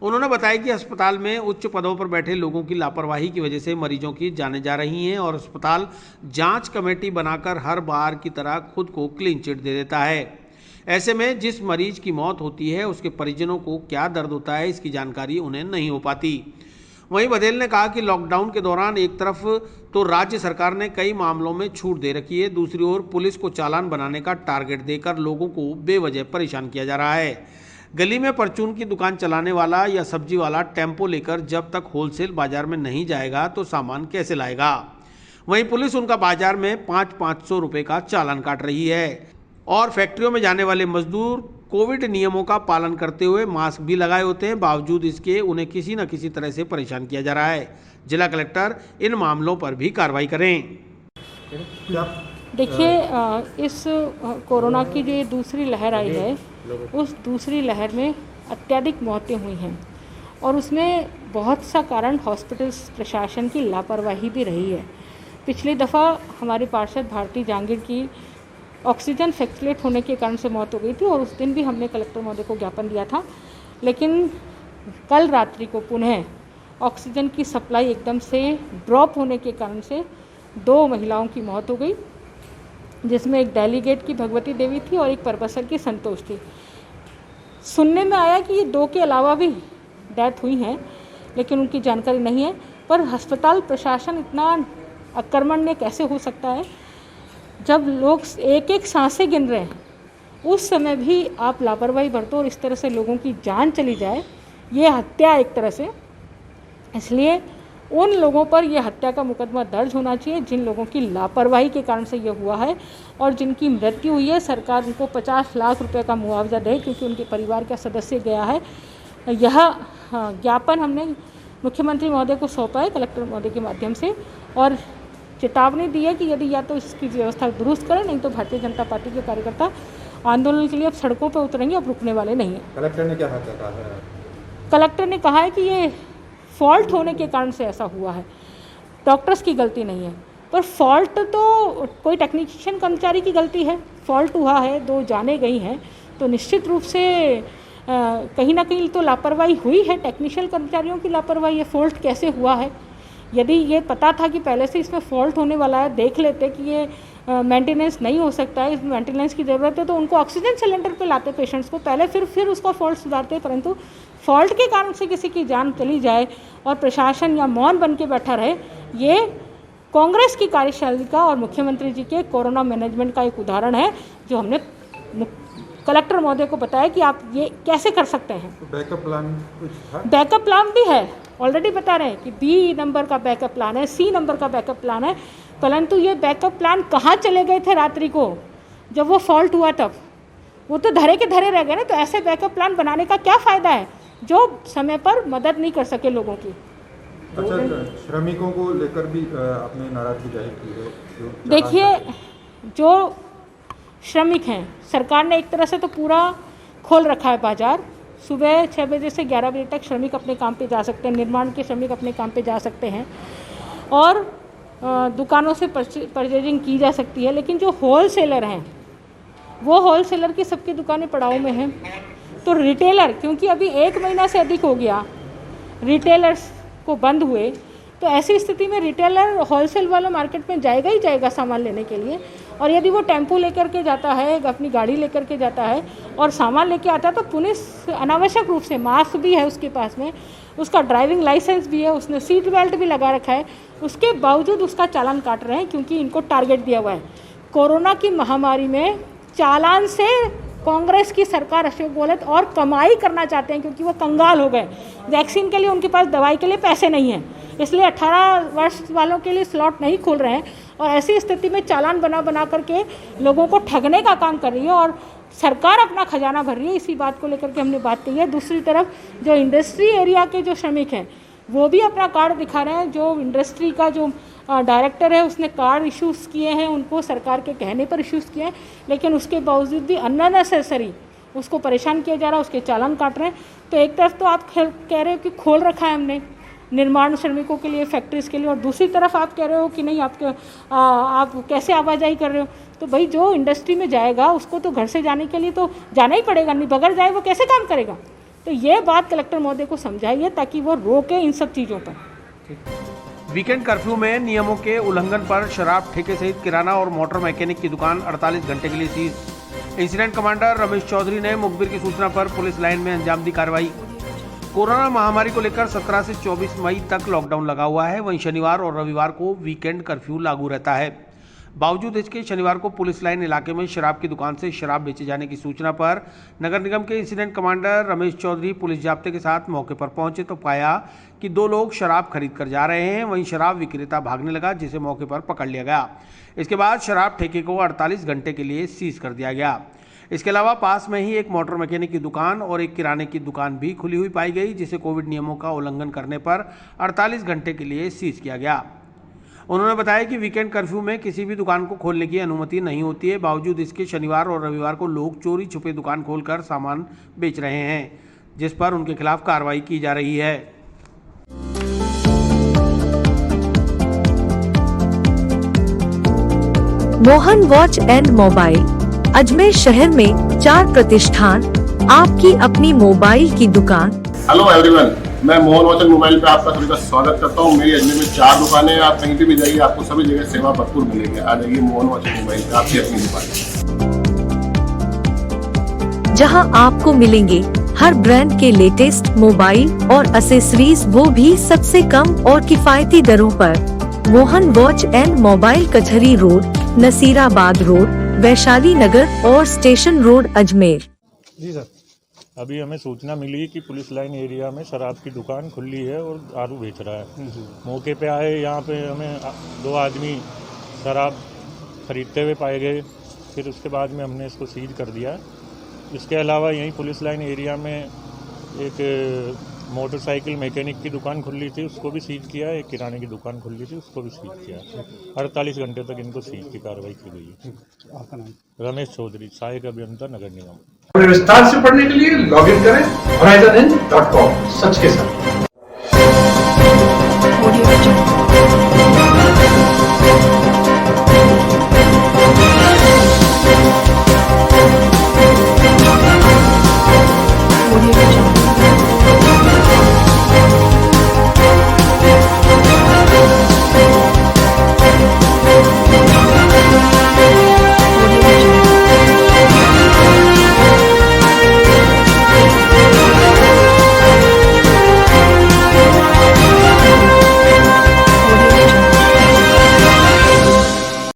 उन्होंने बताया कि अस्पताल में उच्च पदों पर बैठे लोगों की लापरवाही की वजह से मरीजों की जानें जा रही हैं और अस्पताल जांच कमेटी बनाकर हर बार की तरह खुद को क्लीन चिट दे देता है। ऐसे में जिस मरीज की मौत होती है उसके परिजनों को क्या दर्द होता है, इसकी जानकारी उन्हें नहीं हो पाती। वहीं बघेल ने कहा कि लॉकडाउन के दौरान एक तरफ तो राज्य सरकार ने कई मामलों में छूट दे रखी है, दूसरी ओर पुलिस को चालान बनाने का टारगेट देकर लोगों को बेवजह परेशान किया जा रहा है। गली में परचून की दुकान चलाने वाला या सब्जी वाला टेम्पो लेकर जब तक होलसेल बाजार में नहीं जाएगा तो सामान कैसे लाएगा। वहीं पुलिस उनका बाजार में 500 रुपये का चालान काट रही है और फैक्ट्रियों में जाने वाले मजदूर कोविड नियमों का पालन करते हुए मास्क भी लगाए होते हैं, बावजूद इसके उन्हें किसी न किसी तरह से परेशान किया जा रहा है। जिला कलेक्टर इन मामलों पर भी कार्रवाई करें। देखिए, इस कोरोना की जो ये दूसरी लहर आई है, उस दूसरी लहर में अत्यधिक मौतें हुई हैं और उसमें बहुत सा कारण हॉस्पिटल्स प्रशासन की लापरवाही भी रही है। पिछली दफ़ा हमारे पार्षद भारती जहांगीर की ऑक्सीजन फ्लैक्चुएट होने के कारण से मौत हो गई थी और उस दिन भी हमने कलेक्टर महोदय को ज्ञापन दिया था, लेकिन कल रात्रि को पुनः ऑक्सीजन की सप्लाई एकदम से ड्रॉप होने के कारण से 2 महिलाओं की मौत हो गई, जिसमें एक डेलीगेट की भगवती देवी थी और एक परबसर की संतोष थी। सुनने में आया कि ये 2 के अलावा भी डेथ हुई हैं, लेकिन उनकी जानकारी नहीं है। पर अस्पताल प्रशासन इतना अकर्मण्य कैसे हो सकता है, जब लोग एक एक सांसें गिन रहे हैं उस समय भी आप लापरवाही बरतो और इस तरह से लोगों की जान चली जाए, ये हत्या एक तरह से। इसलिए उन लोगों पर यह हत्या का मुकदमा दर्ज होना चाहिए जिन लोगों की लापरवाही के कारण से ये हुआ है और जिनकी मृत्यु हुई है। सरकार उनको 50 लाख रुपए का मुआवजा दे, क्योंकि उनके परिवार का सदस्य गया है। यह ज्ञापन हमने मुख्यमंत्री महोदय को सौंपा है कलेक्टर महोदय के माध्यम से और चेतावनी दी है कि यदि या तो इसकी व्यवस्था दुरुस्त करें, नहीं तो भारतीय जनता पार्टी के कार्यकर्ता आंदोलन के लिए अब सड़कों पर उतरेंगे, अब रुकने वाले नहीं हैं। कलेक्टर ने क्या कहा है? कलेक्टर ने कहा है कि ये फॉल्ट होने के कारण से ऐसा हुआ है, डॉक्टर्स की गलती नहीं है। पर फॉल्ट तो कोई टेक्नीशियन कर्मचारी की गलती है, फॉल्ट हुआ है, 2 जाने गई हैं, तो निश्चित रूप से कहीं ना कहीं तो लापरवाही हुई है, टेक्नीशियन कर्मचारियों की लापरवाही है। फॉल्ट कैसे हुआ है, यदि ये पता था कि पहले से इसमें फॉल्ट होने वाला है, देख लेते कि ये मेंटेनेंस नहीं हो सकता है, इसमें मेंटेनेंस की ज़रूरत है, तो उनको ऑक्सीजन सिलेंडर पे लाते पेशेंट्स को पहले, फिर उसका फॉल्ट सुधारते। परंतु फॉल्ट के कारण से किसी की जान चली जाए और प्रशासन या मौन बन के बैठा रहे, ये कांग्रेस की कार्यशैली का और मुख्यमंत्री जी के कोरोना मैनेजमेंट का एक उदाहरण है, जो हमने कलेक्टर महोदय को बताया कि आप ये कैसे कर सकते हैं। तो बैकअप प्लान कुछ था? बैकअप प्लान भी है, ऑलरेडी बता रहे हैं कि B नंबर का बैकअप प्लान है, C नंबर का बैकअप प्लान है, परंतु ये बैकअप प्लान कहाँ चले गए थे रात्रि को जब वो फॉल्ट हुआ, तब वो तो धरे के धरे रह गए ना। तो ऐसे बैकअप प्लान बनाने का क्या फ़ायदा है जो समय पर मदद नहीं कर सके लोगों की। अच्छा, श्रमिकों को लेकर भी आपने नाराजगी जाहिर की है? देखिए, जो श्रमिक हैं, सरकार ने एक तरह से तो पूरा खोल रखा है बाजार। सुबह 6 बजे से 11 बजे तक श्रमिक अपने काम पे जा सकते हैं, निर्माण के श्रमिक अपने काम पे जा सकते हैं और दुकानों से परचेजिंग की जा सकती है। लेकिन जो होलसेलर हैं, वो होलसेलर की सबकी दुकानें पड़ाव में हैं। तो रिटेलर, क्योंकि अभी 1 महीना से अधिक हो गया रिटेलर्स को बंद हुए, तो ऐसी स्थिति में रिटेलर होलसेल वाला मार्केट में जाएगा ही जाएगा सामान लेने के लिए। और यदि वो टेम्पो लेकर के जाता है, अपनी गाड़ी लेकर के जाता है और सामान लेके आता है, तो पुलिस अनावश्यक रूप से, मास्क भी है उसके पास में, उसका ड्राइविंग लाइसेंस भी है, उसने सीट बेल्ट भी लगा रखा है, उसके बावजूद उसका चालान काट रहे हैं, क्योंकि इनको टारगेट दिया हुआ है। कोरोना की महामारी में चालान से कांग्रेस की सरकार, अशोक गहलोत और कमाई करना चाहते हैं क्योंकि वो कंगाल हो गए। वैक्सीन के लिए उनके पास दवाई के लिए पैसे नहीं हैं, इसलिए 18 वर्ष वालों के लिए स्लॉट नहीं खोल रहे हैं और ऐसी स्थिति में चालान बना करके लोगों को ठगने का काम कर रही है और सरकार अपना खजाना भर रही है। इसी बात को लेकर के हमने बात की है। दूसरी तरफ जो इंडस्ट्री एरिया के जो श्रमिक हैं वो भी अपना कार्ड दिखा रहे हैं। जो इंडस्ट्री का जो डायरेक्टर है उसने कार्ड इश्यूज़ किए हैं, उनको सरकार के कहने पर इश्यूज़ किए हैं, लेकिन उसके बावजूद भी अननेसेसरी उसको परेशान किया जा रहा है, उसके चालान काट रहे हैं। तो एक तरफ तो आप कह रहे हो कि खोल रखा है हमने निर्माण श्रमिकों के लिए, फैक्ट्रीज़ के लिए, और दूसरी तरफ आप कह रहे हो कि नहीं, आप कैसे आवाजाही कर रहे हो। तो भाई जो इंडस्ट्री में जाएगा उसको तो घर से जाने के लिए तो जाना ही पड़ेगा, नहीं बगैर जाए वो कैसे काम करेगा। तो ये बात कलेक्टर महोदय को समझाइए ताकि वो रोके इन सब चीज़ों पर। वीकेंड कर्फ्यू में नियमों के उल्लंघन पर शराब ठेके सहित किराना और मोटर मैकेनिक की दुकान 48 घंटे के लिए seize. Incident commander Ramesh Chaudhary ने मुखबिर की सूचना पर पुलिस लाइन में अंजाम दी कार्रवाई। कोरोना महामारी को लेकर 17 से 24 मई तक लॉकडाउन लगा हुआ है। वहीं शनिवार और रविवार को वीकेंड कर्फ्यू लागू रहता है। बावजूद इसके शनिवार को पुलिस लाइन इलाके में शराब की दुकान से शराब बेचे जाने की सूचना पर नगर निगम के incident commander Ramesh Chaudhary police जाब्ते के साथ मौके पर पहुंचे तो पाया कि 2 लोग शराब खरीद कर जा रहे हैं। वहीं शराब विक्रेता भागने लगा, जिसे मौके पर पकड़ लिया गया। इसके बाद शराब ठेके को 48 घंटे के लिए सीज कर दिया गया। इसके अलावा पास में ही एक मोटर मैकेनिक की दुकान और एक किराने की दुकान भी खुली हुई पाई गई, जिसे कोविड नियमों का उल्लंघन करने पर 48 घंटे के लिए सीज किया गया। उन्होंने बताया कि वीकेंड कर्फ्यू में किसी भी दुकान को खोलने की अनुमति नहीं होती है। बावजूद इसके शनिवार और रविवार को लोग चोरी छुपे दुकान खोलकर सामान बेच रहे हैं, जिस पर उनके खिलाफ कार्रवाई की जा रही है। Mohan watch and mobile Ajmer शहर में 4 प्रतिष्ठान, आपकी अपनी मोबाइल की दुकान। हेलो एवरीवन, मैं मोहन वॉच एंड मोबाइल पे आपका सभी का स्वागत करता हूँ। मेरी अजमेर में 4 दुकानें हैं। आप कहीं भी जाइए, आपको सभी जगह सेवा भरपूर मिलेगी। आ जाइए मोहन वॉच एंड मोबाइल पे, आपकी अपनी दुकान, जहां आपको मिलेंगे हर ब्रांड के लेटेस्ट मोबाइल और एसेसरीज, वो भी सबसे कम और किफायती दरों पर। मोहन वॉच एंड मोबाइल कचहरी रोड, नसीराबाद रोड, वैशाली नगर और स्टेशन रोड, अजमेर। जी सर, अभी हमें सूचना मिली कि पुलिस लाइन एरिया में शराब की दुकान खुली है और दारू बेच रहा है। मौके पे आए, यहाँ पे हमें 2 आदमी शराब खरीदते हुए पाए गए। फिर उसके बाद में हमने इसको सीज कर दिया। इसके अलावा यहीं पुलिस लाइन एरिया में एक मोटरसाइकिल मैकेनिक की दुकान खुली थी, उसको भी सीज किया। एक किराने की दुकान खुली थी, उसको भी सीज किया। 48 घंटे तक इनको सीज की कार्रवाई की गई है। आपका नाम? रमेश चौधरी, सहायक अभियंता, नगर निगम। विस्तार से पढ़ने के लिए लॉगिन करें horizonn.com, सच के साथ।